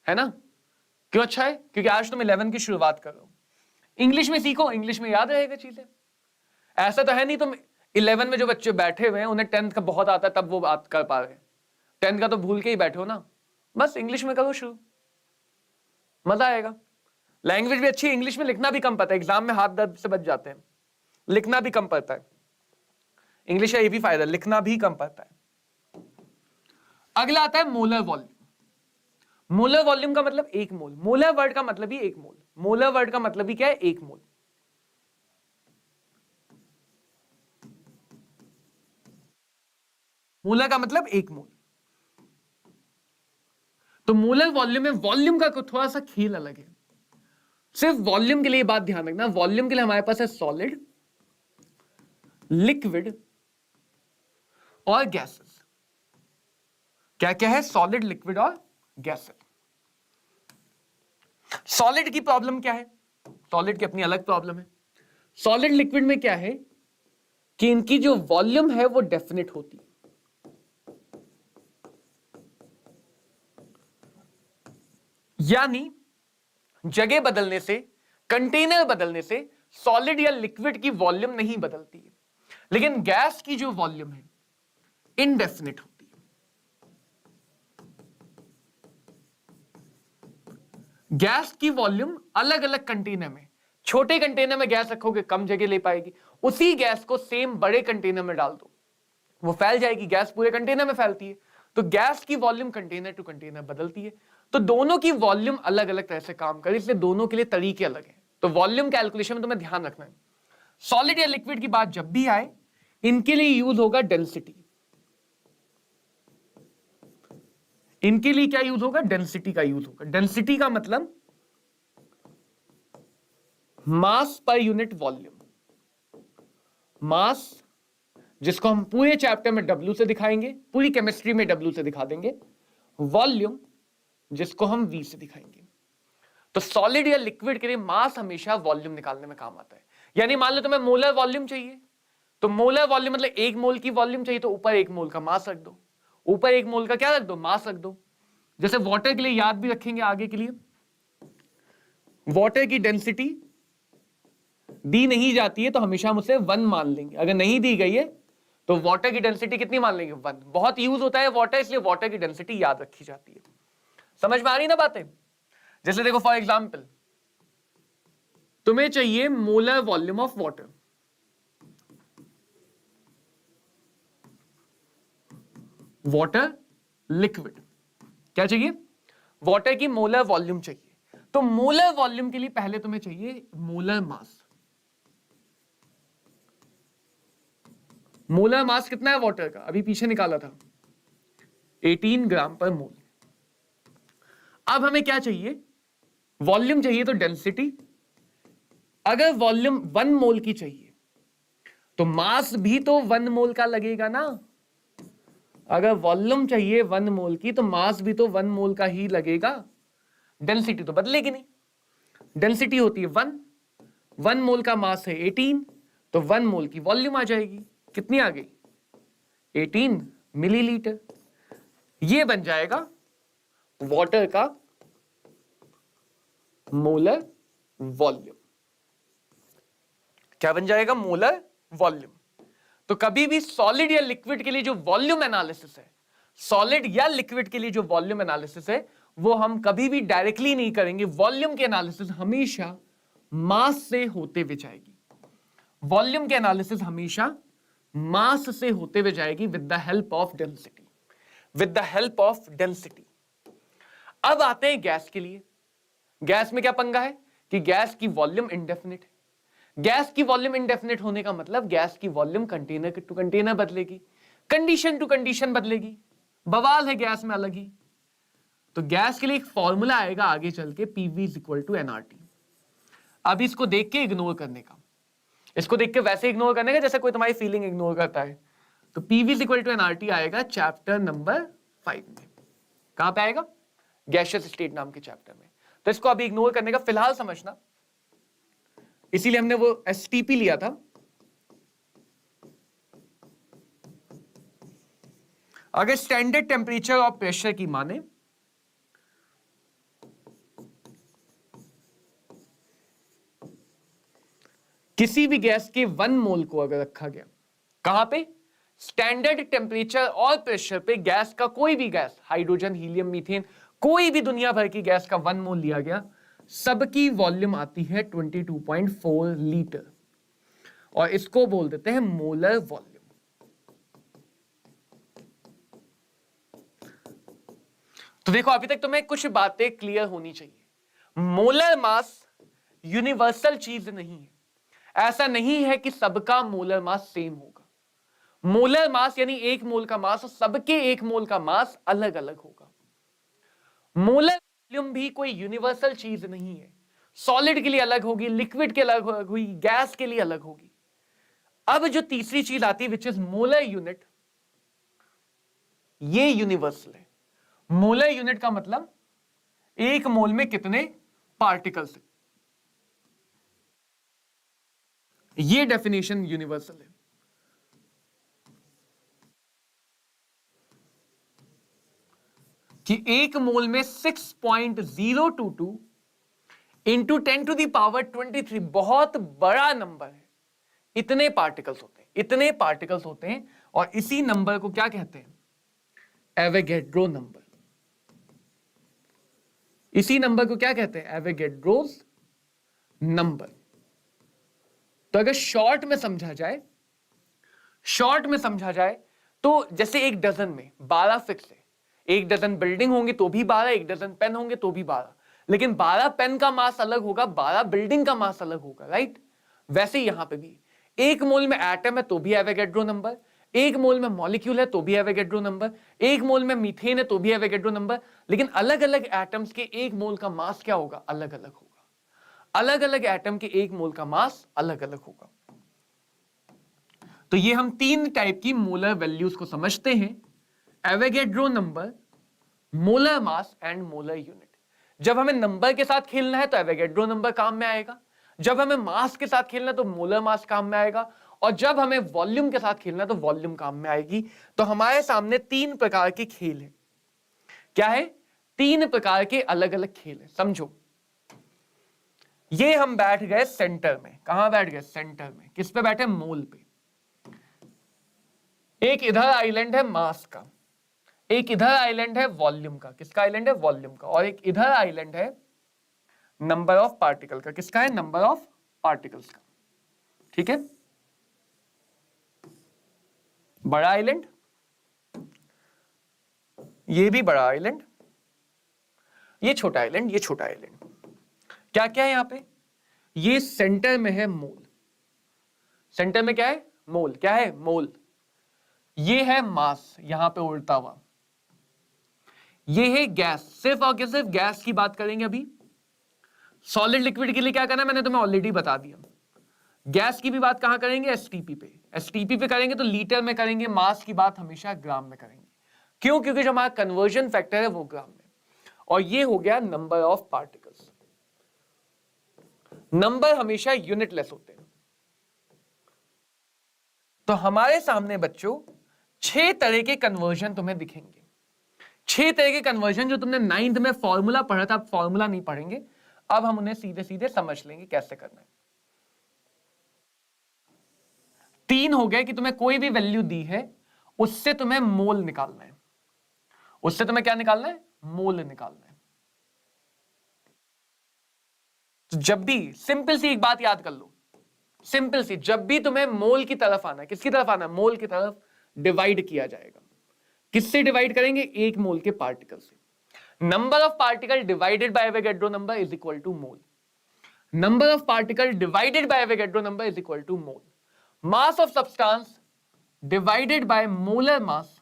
ना? क्यों अच्छा है? क्योंकि आज तुम 11 की शुरुआत कर रहे हो। इंग्लिश में सीखो, इंग्लिश में याद रहेगा चीजें। ऐसा तो है नहीं तुम 11 में जो बच्चे बैठे हुए हैं उन्हें 10th का बहुत आता है तब वो बात कर पा रहे हैं। 10th का तो भूल के ही बैठे हो ना। बस इंग्लिश में करो शुरू, मजा आएगा। लैंग्वेज भी अच्छी है, इंग्लिश में लिखना भी कम पड़ता है, एग्जाम में हाथ दर्द से बच जाते हैं, लिखना भी कम पड़ता है। इंग्लिश का ये भी फायदा, लिखना भी कम पड़ता है। अगला आता है मोलर वॉल्यूम। मोलर वॉल्यूम का मतलब एक मोल। मोलर वर्ड का मतलब ही एक मोल। मोलर वर्ड का मतलब ही क्या है? एक मोल। मोलर का मतलब एक मोल। तो मोलर वॉल्यूम में वॉल्यूम का थोड़ा सा खेल अलग है। सिर्फ वॉल्यूम के लिए बात ध्यान रखना, वॉल्यूम के लिए हमारे पास है सॉलिड, लिक्विड और गैसेस। क्या क्या है? सॉलिड, लिक्विड और गैसेस। सॉलिड की प्रॉब्लम क्या है? सॉलिड की अपनी अलग प्रॉब्लम है। सॉलिड लिक्विड में क्या है कि इनकी जो वॉल्यूम है वो डेफिनेट होती है। यानी जगह बदलने से, कंटेनर बदलने से सॉलिड या लिक्विड की वॉल्यूम नहीं बदलती है, लेकिन गैस की जो वॉल्यूम है इनडेफिनिट होती है। गैस की वॉल्यूम अलग अलग कंटेनर में, छोटे कंटेनर में गैस रखोगे कम जगह ले पाएगी, उसी गैस को सेम बड़े कंटेनर में डाल दो वो फैल जाएगी। गैस पूरे कंटेनर में फैलती है, तो गैस की वॉल्यूम कंटेनर टू कंटेनर बदलती है। तो दोनों की वॉल्यूम अलग अलग तरह से काम करे, इसलिए दोनों के लिए तरीके अलग हैं। तो वॉल्यूम कैलकुलेशन में तुम्हें ध्यान रखना है। सॉलिड या लिक्विड की बात जब भी आए, इनके लिए यूज होगा डेंसिटी। इनके लिए क्या यूज होगा? डेंसिटी का यूज होगा। डेंसिटी का मतलब मास पर यूनिट वॉल्यूम। मास जिसको हम पूरे चैप्टर में W से दिखाएंगे, पूरी केमिस्ट्री में W से दिखा देंगे। वॉल्यूम जिसको हम V से दिखाएंगे। तो सॉलिड या लिक्विड के लिए मास हमेशा वॉल्यूम निकालने में काम आता है। यानी मान लो तुम्हें मोलर वॉल्यूम चाहिए, तो मोलर वॉल्यूम मतलब एक मोल की वॉल्यूम चाहिए, तो ऊपर एक मोल का मास रख दो। ऊपर एक मोल का क्या रख दो? मास रख दो। जैसे वाटर के लिए याद भी रखेंगे आगे के लिए, वाटर की डेंसिटी दी नहीं जाती है तो हमेशा हम उसे 1 मान लेंगे। अगर नहीं दी गई है तो वाटर की डेंसिटी कितनी मान लेंगे? 1। बहुत यूज होता है वाटर, इसलिए वाटर की डेंसिटी याद रखी जाती है। समझ में आ रही ना बातें? जैसे देखो फॉर एग्जांपल, तुम्हें चाहिए molar volume of water. Water liquid क्या चाहिए? वाटर की मोलर वॉल्यूम चाहिए। तो मोलर वॉल्यूम के लिए पहले तुम्हें चाहिए मोलर मास। मोलर मास कितना है वाटर का, अभी पीछे निकाला था, 18 ग्राम पर मोल। अब हमें क्या चाहिए, वॉल्यूम चाहिए, तो डेंसिटी। अगर वॉल्यूम 1 मोल की चाहिए तो मास भी तो 1 मोल का लगेगा ना। अगर वॉल्यूम चाहिए 1 मोल की तो मास भी तो 1 मोल का ही लगेगा, डेंसिटी तो बदलेगी नहीं। डेंसिटी होती है 1 मोल का मास है 18, तो 1 मोल की वॉल्यूम आ जाएगी, कितनी आ गई, 18 मिलीलीटर। ये बन जाएगा वाटर का मोलर वॉल्यूम। क्या बन जाएगा, मोलर वॉल्यूम। तो कभी भी सॉलिड या लिक्विड के लिए जो वॉल्यूम एनालिसिस है, सॉलिड या लिक्विड के लिए जो वॉल्यूम एनालिसिस है, वो हम कभी भी डायरेक्टली नहीं करेंगे। वॉल्यूम के एनालिसिस हमेशा मास से होते हुए जाएगी। वॉल्यूम के एनालिसिस हमेशा मास से होते हुए जाएगी with the help of density, with the help of density. अब आते हैं गैस के लिए। गैस में क्या पंगा है कि गैस की वॉल्यूम इंडेफिनिट है। गैस की वॉल्यूम इंडेफिनिट होने का मतलब गैस की वॉल्यूम कंटेनर टू कंटेनर बदलेगी, कंडीशन टू कंडीशन बदलेगी, बवाल है गैस में अलग ही। तो गैस के लिए एक फॉर्मूला आएगा आगे चल के, PV is equal to NRT। अब इसको देख के इग्नोर करने का, इसको देख के वैसे इग्नोर करने का जैसे कोई तुम्हारी फीलिंग इग्नोर करता है। तो PV is equal to NRT आएगा चैप्टर नंबर 5 में। कहां पे आएगा, गैसियस स्टेट नाम के चैप्टर में। तो इसको अभी इग्नोर करने का, फिलहाल समझना, इसीलिए हमने वो STP लिया था। अगर स्टैंडर्ड टेम्परेचर और प्रेशर की माने, किसी भी गैस के 1 मोल को अगर रखा गया, कहां पे, स्टैंडर्ड टेम्परेचर और प्रेशर पे, गैस का कोई भी गैस, हाइड्रोजन, हीलियम, मीथेन, कोई भी दुनिया भर की गैस का 1 मोल लिया गया, सबकी वॉल्यूम आती है 22.4 लीटर, और इसको बोल देते हैं मोलर वॉल्यूम। तो देखो अभी तक तुम्हें कुछ बातें क्लियर होनी चाहिए। मोलर मास यूनिवर्सल चीज नहीं है, ऐसा नहीं है कि सबका मोलर मास सेम होगा। मोलर मास यानी 1 मोल का मास, और सबके 1 मोल का मास अलग अलग होगा। मोलर वॉल्यूम भी कोई यूनिवर्सल चीज नहीं है, सॉलिड के लिए अलग होगी, लिक्विड के अलग होगी, गैस के लिए अलग होगी। अब जो तीसरी चीज आती है विच इज मोलर यूनिट, ये यूनिवर्सल है। मोलर यूनिट का मतलब 1 मोल में कितने पार्टिकल्स है, ये डेफिनेशन यूनिवर्सल है। कि 1 मोल में 6.022 इंटू 10 टू द पावर 23, बहुत बड़ा नंबर है। इतने पार्टिकल्स होते हैं, इतने पार्टिकल्स होते हैं, और इसी नंबर को क्या कहते हैं, एवोगैड्रो नंबर। इसी नंबर को क्या कहते हैं, एवोगैड्रोस नंबर। तो अगर शॉर्ट में समझा जाए, शॉर्ट में समझा जाए तो जैसे एक डजन में 12 फिक्स है, एक डजन बिल्डिंग होंगे तो भी 12, एक डजन पेन होंगे तो भी 12, लेकिन 12 पेन का मास अलग होगा, 12 बिल्डिंग का मास अलग होगा, राइट। वैसे यहां पे भी 1 मोल में एटम है तो भी एवोगैड्रो नंबर, 1 मोल में मॉलिक्यूल है तो भी एवोगैड्रो नंबर, 1 मोल में मीथेन है तो भी एवोगैड्रो नंबर। लेकिन अलग अलग एटम्स के 1 मोल का मास क्या होगा, अलग अलग होगा। अलग अलग एटम के 1 मोल का मास अलग अलग होगा। तो ये हम 3 टाइप की मोलर वैल्यूज को समझते हैं, Avogadro number, molar mass and molar unit. जब हमें नंबर के साथ खेलना है तो एवोगैड्रो नंबर काम में आएगा, जब हमें मास के साथ खेलना है तो मोलर मास काम में आएगा, और जब हमें वॉल्यूम के साथ खेलना है तो वॉल्यूम काम में आएगी। तो हमारे सामने 3 प्रकार के खेल है। क्या है, 3 प्रकार के अलग अलग खेल है। समझो, ये हम बैठ गए सेंटर में। कहां बैठ गए, सेंटर में। किस पे बैठे, मोल पे। एक इधर आइलैंड है मास का, एक इधर आइलैंड है वॉल्यूम का। किसका आइलैंड है, वॉल्यूम का। और एक इधर आइलैंड है नंबर ऑफ पार्टिकल का। किसका है, नंबर ऑफ पार्टिकल्स का। ठीक है, बड़ा आइलैंड, ये भी बड़ा आइलैंड, ये छोटा आइलैंड, ये छोटा आइलैंड। क्या क्या है यहां पे? ये सेंटर में है मोल। सेंटर में क्या है? मोल। क्या है? मोल। ये है मास यहां पे उड़ता हुआ। ये है गैस। सिर्फ और सिर्फ गैस की बात करेंगे अभी। सॉलिड लिक्विड के लिए क्या करना है मैंने तुम्हें ऑलरेडी बता दिया। गैस की भी बात कहां करेंगे? एसटीपी पे। एसटीपी पे करेंगे तो लीटर में करेंगे, मास की बात हमेशा ग्राम में करेंगे। क्यों? क्योंकि जो हमारा कन्वर्जन फैक्टर है वो ग्राम में। और ये हो गया नंबर ऑफ पार्टिकल्स। नंबर हमेशा यूनिटलेस होते हैं। तो हमारे सामने बच्चों 6 तरह के कन्वर्जन तुम्हें दिखेंगे। 6 तरह के कन्वर्जन जो तुमने 9th में फॉर्मूला पढ़ा था, अब फॉर्मूला नहीं पढ़ेंगे, अब हम उन्हें सीधे सीधे समझ लेंगे कैसे करना है। 3 हो गए कि तुम्हें कोई भी वैल्यू दी है उससे तुम्हें मोल निकालना है। उससे तुम्हें क्या निकालना है? मोल निकालना है। तो जब भी सिंपल सी एक बात याद कर लो, सिंपल सी, जब भी तुम्हें मोल की तरफ आना है, किसकी तरफ आना है? मोल की तरफ, डिवाइड किया जाएगा। किससे डिवाइड करेंगे? 1 मोल के पार्टिकल से। Number of particle divided by Avogadro number is equal to mole. Number of particle divided by Avogadro number is equal to mole. Mass of substance divided by molar mass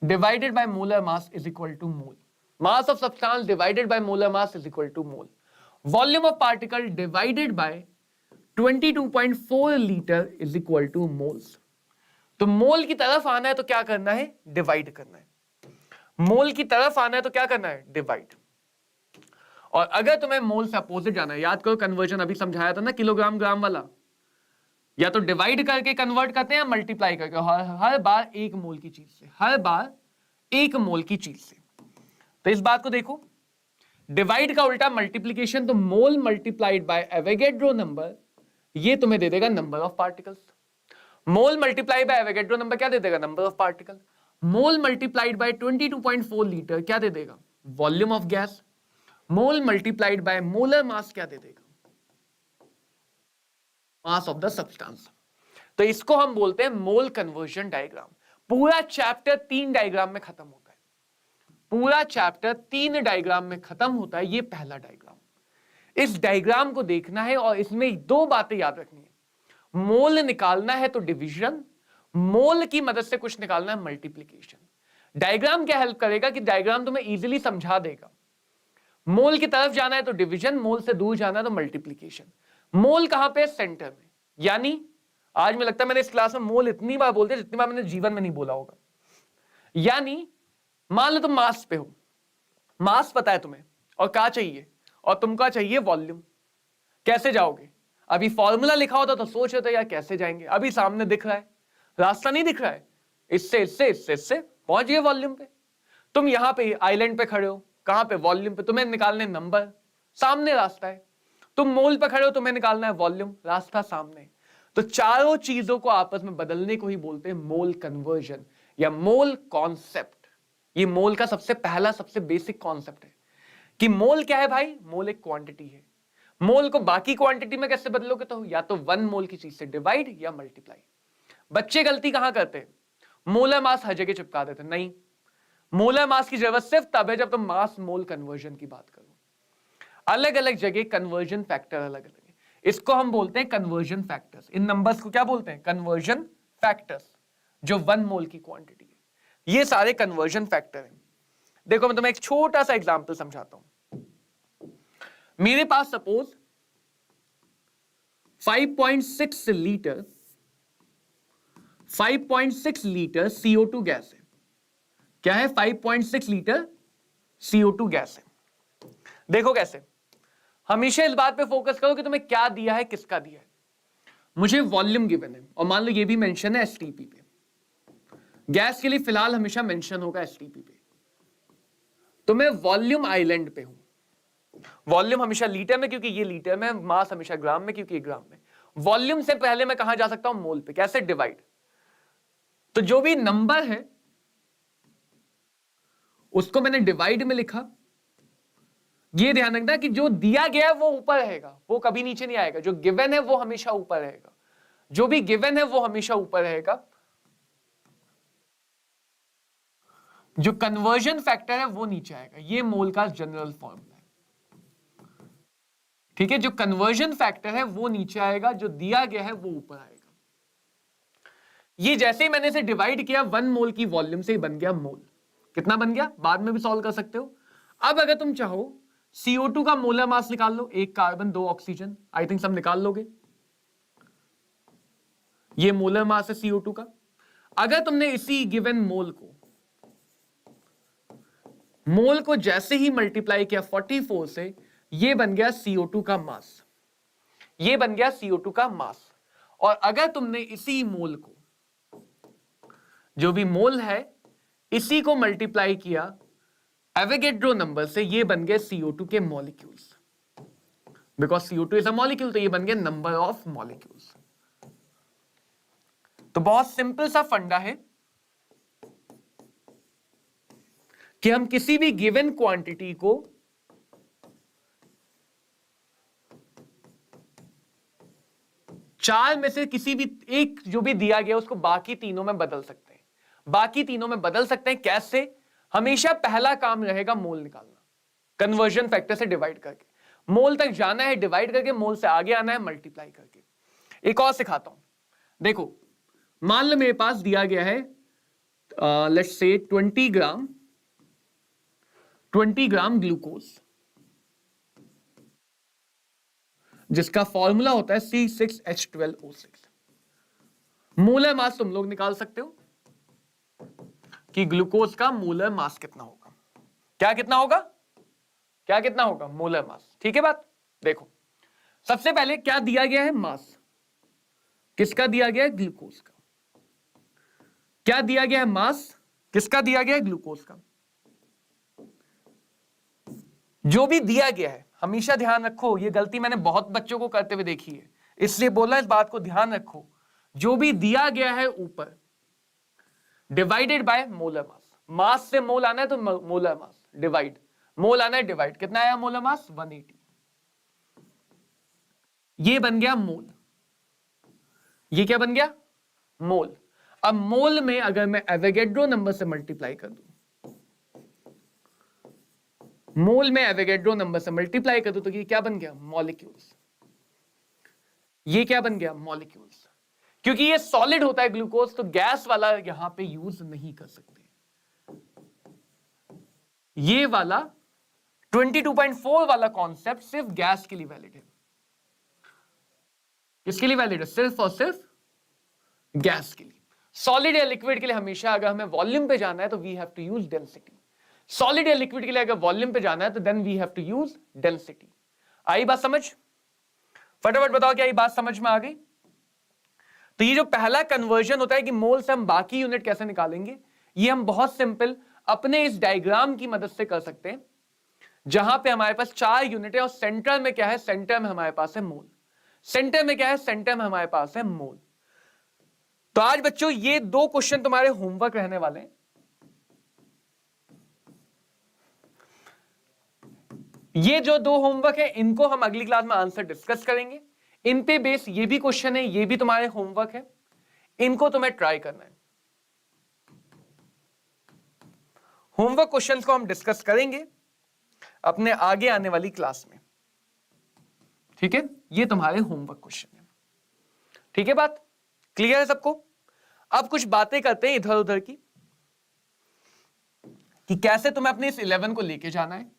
divided by molar mass is equal to mole. Mass of substance divided by molar mass is equal to mole. Volume of particle divided by 22.4 liter is equal to moles. तो मोल की तरफ आना है तो क्या करना है? डिवाइड करना है। मोल की तरफ आना है तो क्या करना है? डिवाइड। और अगर तुम्हें मोल से अपोजिट जाना है, याद करो कन्वर्जन अभी समझाया था ना किलोग्राम ग्राम वाला, या तो डिवाइड करके कन्वर्ट करते हैं, मल्टीप्लाई करके, हर बार 1 मोल की चीज से, हर बार 1 मोल की चीज से। तो इस बात को देखो, डिवाइड का उल्टा मल्टीप्लीकेशन, तो मोल मल्टीप्लाइड बाय एवोगैड्रो नंबर, ये तुम्हें दे देगा number of particles. Mole multiply by Avogadro number क्या दे देगा? Number of particle. Mole multiplied by 22.4 litre क्या दे देगा? Volume of gas. Mole multiplied by molar मास क्या दे देगा? Mass of the substance. तो इसको हम बोलते हैं मोल कन्वर्जन डायग्राम। पूरा चैप्टर 3 डायग्राम में खत्म होता है। पूरा चैप्टर 3 डायग्राम में खत्म होता है। ये पहला डायग्राम, इस डायग्राम को देखना है और इसमें 2 बातें याद रखनी है। मोल निकालना है तो डिवीजन, मोल की मदद से कुछ निकालना है मल्टीप्लीकेशन। डायग्राम क्या हेल्प करेगा कि डायग्राम तुम्हें इजीली समझा देगा। मोल की तरफ जाना है तो डिवीजन, मोल से दूर जाना है तो मल्टीप्लीकेशन। मोल कहां पे? सेंटर में। यानी आज में लगता है मैंने इस क्लास में मोल इतनी बार बोल दिया जितनी बार मैंने जीवन में नहीं बोला होगा। यानी मान लो तुम मास पे हो, मास पता है तुम्हें, और क्या चाहिए? और तुमका चाहिए वॉल्यूम। कैसे जाओगे? अभी फॉर्मूला लिखा होता तो सोच रहे थे यार कैसे जाएंगे, अभी सामने दिख रहा है, रास्ता नहीं दिख रहा है, इससे इससे इससे इससे पहुंच गए वॉल्यूम पे। तुम यहां पे आइलैंड पे खड़े हो, कहां पे? वॉल्यूम पे। तुम्हें निकालने नंबर, सामने रास्ता है। तुम मोल पे खड़े हो, तुम्हें निकालना है वॉल्यूम, रास्ता सामने। तो चारों चीजों को आपस में बदलने को ही बोलते हैं मोल कन्वर्जन या मोल कॉन्सेप्ट। ये मोल का सबसे पहला, सबसे बेसिक कॉन्सेप्ट है कि मोल क्या है भाई? मोल एक क्वांटिटी है। मोल को बाकी क्वांटिटी में कैसे बदलोगे? तो या तो 1 मोल की चीज से डिवाइड या मल्टीप्लाई। बच्चे गलती कहां करते हैं? मोलर मास हर जगह चिपका देते। नहीं, मोलर मास की जरूरत सिर्फ तब है जब तुम मास मोल कन्वर्जन की बात करो। अलग अलग जगह कन्वर्जन फैक्टर अलग अलग है, इसको हम बोलते हैं कन्वर्जन फैक्टर्स। इन नंबर्स को क्या बोलते हैं? Conversion factors. जो 1 मोल की क्वांटिटी है, ये सारे कन्वर्जन फैक्टर हैं। देखो मैं तुम्हें एक छोटा सा एग्जांपल समझाता हूं। मेरे पास suppose 5.6 litre 5.6 litre CO2 gas है। क्या है? 5.6 लीटर CO2 गैस है। देखो कैसे, हमेशा इस बात पे फोकस करो कि तुम्हें क्या दिया है, किसका दिया है। मुझे वॉल्यूम गिवन है और मान लो ये भी मेंशन है एसटीपी पे। गैस के लिए फिलहाल हमेशा मेंशन होगा एसटीपी पे। तो मैं वॉल्यूम आइलैंड पे हूं। वॉल्यूम हमेशा लीटर में क्योंकि ये लीटर में, मास हमेशा ग्राम में क्योंकि ये ग्राम में। वॉल्यूम से पहले मैं कहां जा सकता हूं? मोल पे। कैसे? डिवाइड। तो जो भी नंबर है उसको मैंने डिवाइड में लिखा। ये ध्यान रखना कि जो दिया गया है वो ऊपर रहेगा, वो कभी नीचे नहीं आएगा। जो गिवन है वो हमेशा ऊपर रहेगा। जो भी गिवन है वो हमेशा ऊपर रहेगा। जो कन्वर्जन फैक्टर है वो नीचे आएगा। ये मोल का जनरल फॉर्मूला है। ठीक है, जो कन्वर्जन फैक्टर है वो नीचे आएगा, जो दिया गया है वो ऊपर आएगा। ये जैसे ही मैंने इसे डिवाइड किया 1 मोल की वॉल्यूम से ही बन गया मोल। कितना बन गया बाद में भी सॉल्व कर सकते हो। अब अगर तुम चाहो CO2 का मोलर मास निकाल लो, 1 कार्बन 2 ऑक्सीजन, आई थिंक सब निकाल लोगे। ये मोलर मास है CO2 का। अगर तुमने इसी गिवन मोल को जैसे ही मल्टीप्लाई किया 44 से, ये बन गया CO2 का मास, ये बन गया CO2 का मास। और अगर तुमने इसी मोल को, जो भी मोल है, इसी को मल्टीप्लाई किया एवोगैड्रो नंबर से, ये बन गए CO2 के molecules. Because CO2 is a molecule, तो ये बन गया नंबर ऑफ मॉलिक्यूल्स। तो बहुत सिंपल सा फंडा है कि हम किसी भी गिवन क्वांटिटी को चार में से किसी भी एक जो भी दिया गया उसको बाकी तीनों में बदल सकते हैं। बाकी तीनों में बदल सकते हैं कैसे? हमेशा पहला काम रहेगा मोल निकालना, कन्वर्जन फैक्टर से डिवाइड करके। मोल तक जाना है डिवाइड करके, मोल से आगे आना है मल्टीप्लाई करके। एक और सिखाता हूं, देखो मान लो मेरे पास दिया गया है लेट्स से 20 ग्राम ग्लूकोज, जिसका फॉर्मूला होता है C6H12O6। मोलर मास तुम लोग निकाल सकते हो कि ग्लूकोज का मोलर मास कितना होगा। कितना होगा मोलर मास। ठीक है बात। देखो सबसे पहले क्या दिया गया है, मास। किसका दिया गया है? ग्लूकोज का। क्या दिया गया है? मास। किसका दिया गया है? ग्लूकोज का। जो भी दिया गया है, हमेशा ध्यान रखो, ये गलती मैंने बहुत बच्चों को करते हुए देखी है, इसलिए बोला इस बात को ध्यान रखो। जो भी दिया गया है ऊपर डिवाइडेड बाय मोलर मास। मास से मोल आना है तो मोलर मास डिवाइड, मोल आना है डिवाइड। कितना आया मोलर मास? 180। ये बन गया मोल। ये क्या बन गया? मोल। अब मोल में अगर मैं एवोगैड्रो नंबर से मल्टीप्लाई कर दूं, मोल में एवोगैड्रो नंबर से मल्टीप्लाई कर दूं तो ये क्या बन गया? मॉलिक्यूल्स। ये क्या बन गया? मॉलिक्यूल्स। क्योंकि ये सॉलिड होता है ग्लूकोज, तो गैस वाला यहां पे यूज नहीं कर सकते। ये वाला 22.4 वाला कॉन्सेप्ट सिर्फ गैस के लिए वैलिड है। किसके लिए वैलिड है? सिर्फ और सिर्फ गैस के लिए। सॉलिड या लिक्विड के लिए हमेशा अगर हमें वॉल्यूम पे जाना है तो we have to use density. Solid या लिक्विड के लिए अगर वॉल्यूम पे जाना है तो then we have to use density. आई बात समझ? फटाफट बताओ क्या ये बात समझ में आ गई? तो ये जो पहला कन्वर्जन होता है कि मोल से हम बाकी यूनिट कैसे निकालेंगे, ये हम बहुत सिंपल अपने इस डायग्राम की मदद से कर सकते हैं, जहां पे हमारे पास 4 यूनिट है और सेंटर में क्या है? सेंटर में हमारे पास है मोल। सेंटर में क्या है? सेंटर में हमारे पास है मोल। तो आज बच्चों ये 2 क्वेश्चन तुम्हारे होमवर्क रहने वाले हैं। ये जो 2 होमवर्क है इनको हम अगली क्लास में आंसर डिस्कस करेंगे। इन पे बेस ये भी क्वेश्चन है, ये भी तुम्हारे होमवर्क है, इनको तुम्हें ट्राई करना है। होमवर्क क्वेश्चंस को हम डिस्कस करेंगे अपने आगे आने वाली क्लास में। ठीक है, ये तुम्हारे होमवर्क क्वेश्चन है। ठीक है, बात क्लियर है सबको? अब कुछ बातें करते हैं इधर उधर की कि कैसे तुम्हें अपने इस 11 को लेके जाना है।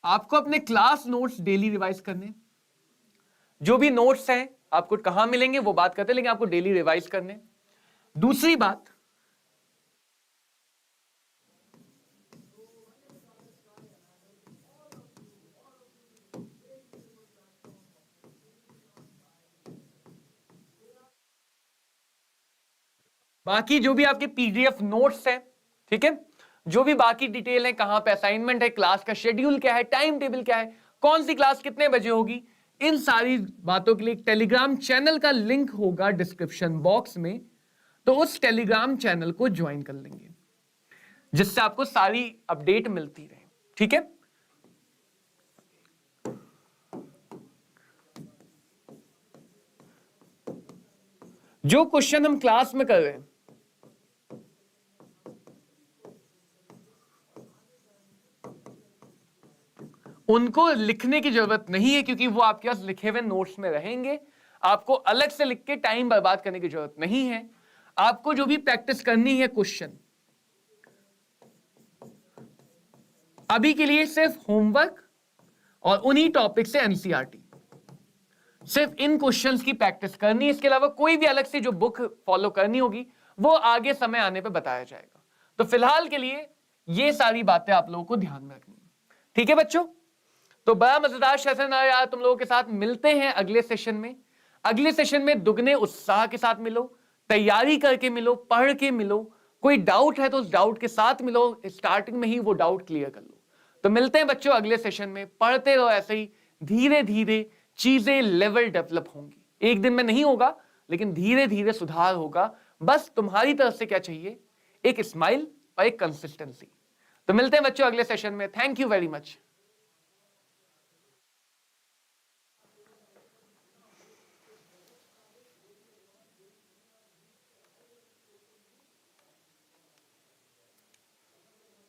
आपको अपने क्लास नोट्स डेली रिवाइज करने, जो भी नोट्स हैं आपको कहां मिलेंगे वो बात करते हैं, लेकिन आपको डेली रिवाइज करने। दूसरी बात, बाकी जो भी आपके पीडीएफ नोट्स हैं, ठीक है, जो भी बाकी डिटेल है, कहां पे असाइनमेंट है, क्लास का शेड्यूल क्या है, टाइम टेबल क्या है, कौन सी क्लास कितने बजे होगी, इन सारी बातों के लिए एक टेलीग्राम चैनल का लिंक होगा डिस्क्रिप्शन बॉक्स में। तो उस टेलीग्राम चैनल को ज्वाइन कर लेंगे, जिससे आपको सारी अपडेट मिलती रहे। ठीक है, जो क्वेश्चन हम क्लास में कर रहे हैं उनको लिखने की जरूरत नहीं है, क्योंकि वो आपके पास लिखे हुए नोट्स में रहेंगे। आपको अलग से लिख के टाइम बर्बाद करने की जरूरत नहीं है। आपको जो भी प्रैक्टिस करनी है क्वेश्चन, अभी के लिए सिर्फ होमवर्क और उन्हीं टॉपिक से एनसीईआरटी, सिर्फ इन क्वेश्चंस की प्रैक्टिस करनी है। इसके अलावा कोई भी अलग से जो बुक फॉलो करनी होगी वो आगे समय आने पे बताया जाएगा। तो फिलहाल के लिए ये सारी बातें आप लोगों को ध्यान में रखनी है, ठीक है बच्चों। तो बड़ा मजेदार सेशन आया यार तुम लोगों के साथ। मिलते हैं अगले सेशन में। अगले सेशन में दुगने उत्साह के साथ मिलो, तैयारी करके मिलो, पढ़ के मिलो। कोई डाउट है तो उस डाउट के साथ मिलो, स्टार्टिंग में ही वो डाउट क्लियर कर लो। तो मिलते हैं बच्चों अगले सेशन में। पढ़ते रहो ऐसे ही, धीरे धीरे चीजें लेवल डेवलप होंगी। एक दिन में नहीं होगा, लेकिन धीरे धीरे सुधार होगा। बस तुम्हारी तरफ से क्या चाहिए? एक स्माइल और एक कंसिस्टेंसी। तो मिलते हैं बच्चों अगले सेशन में। Thank you very much.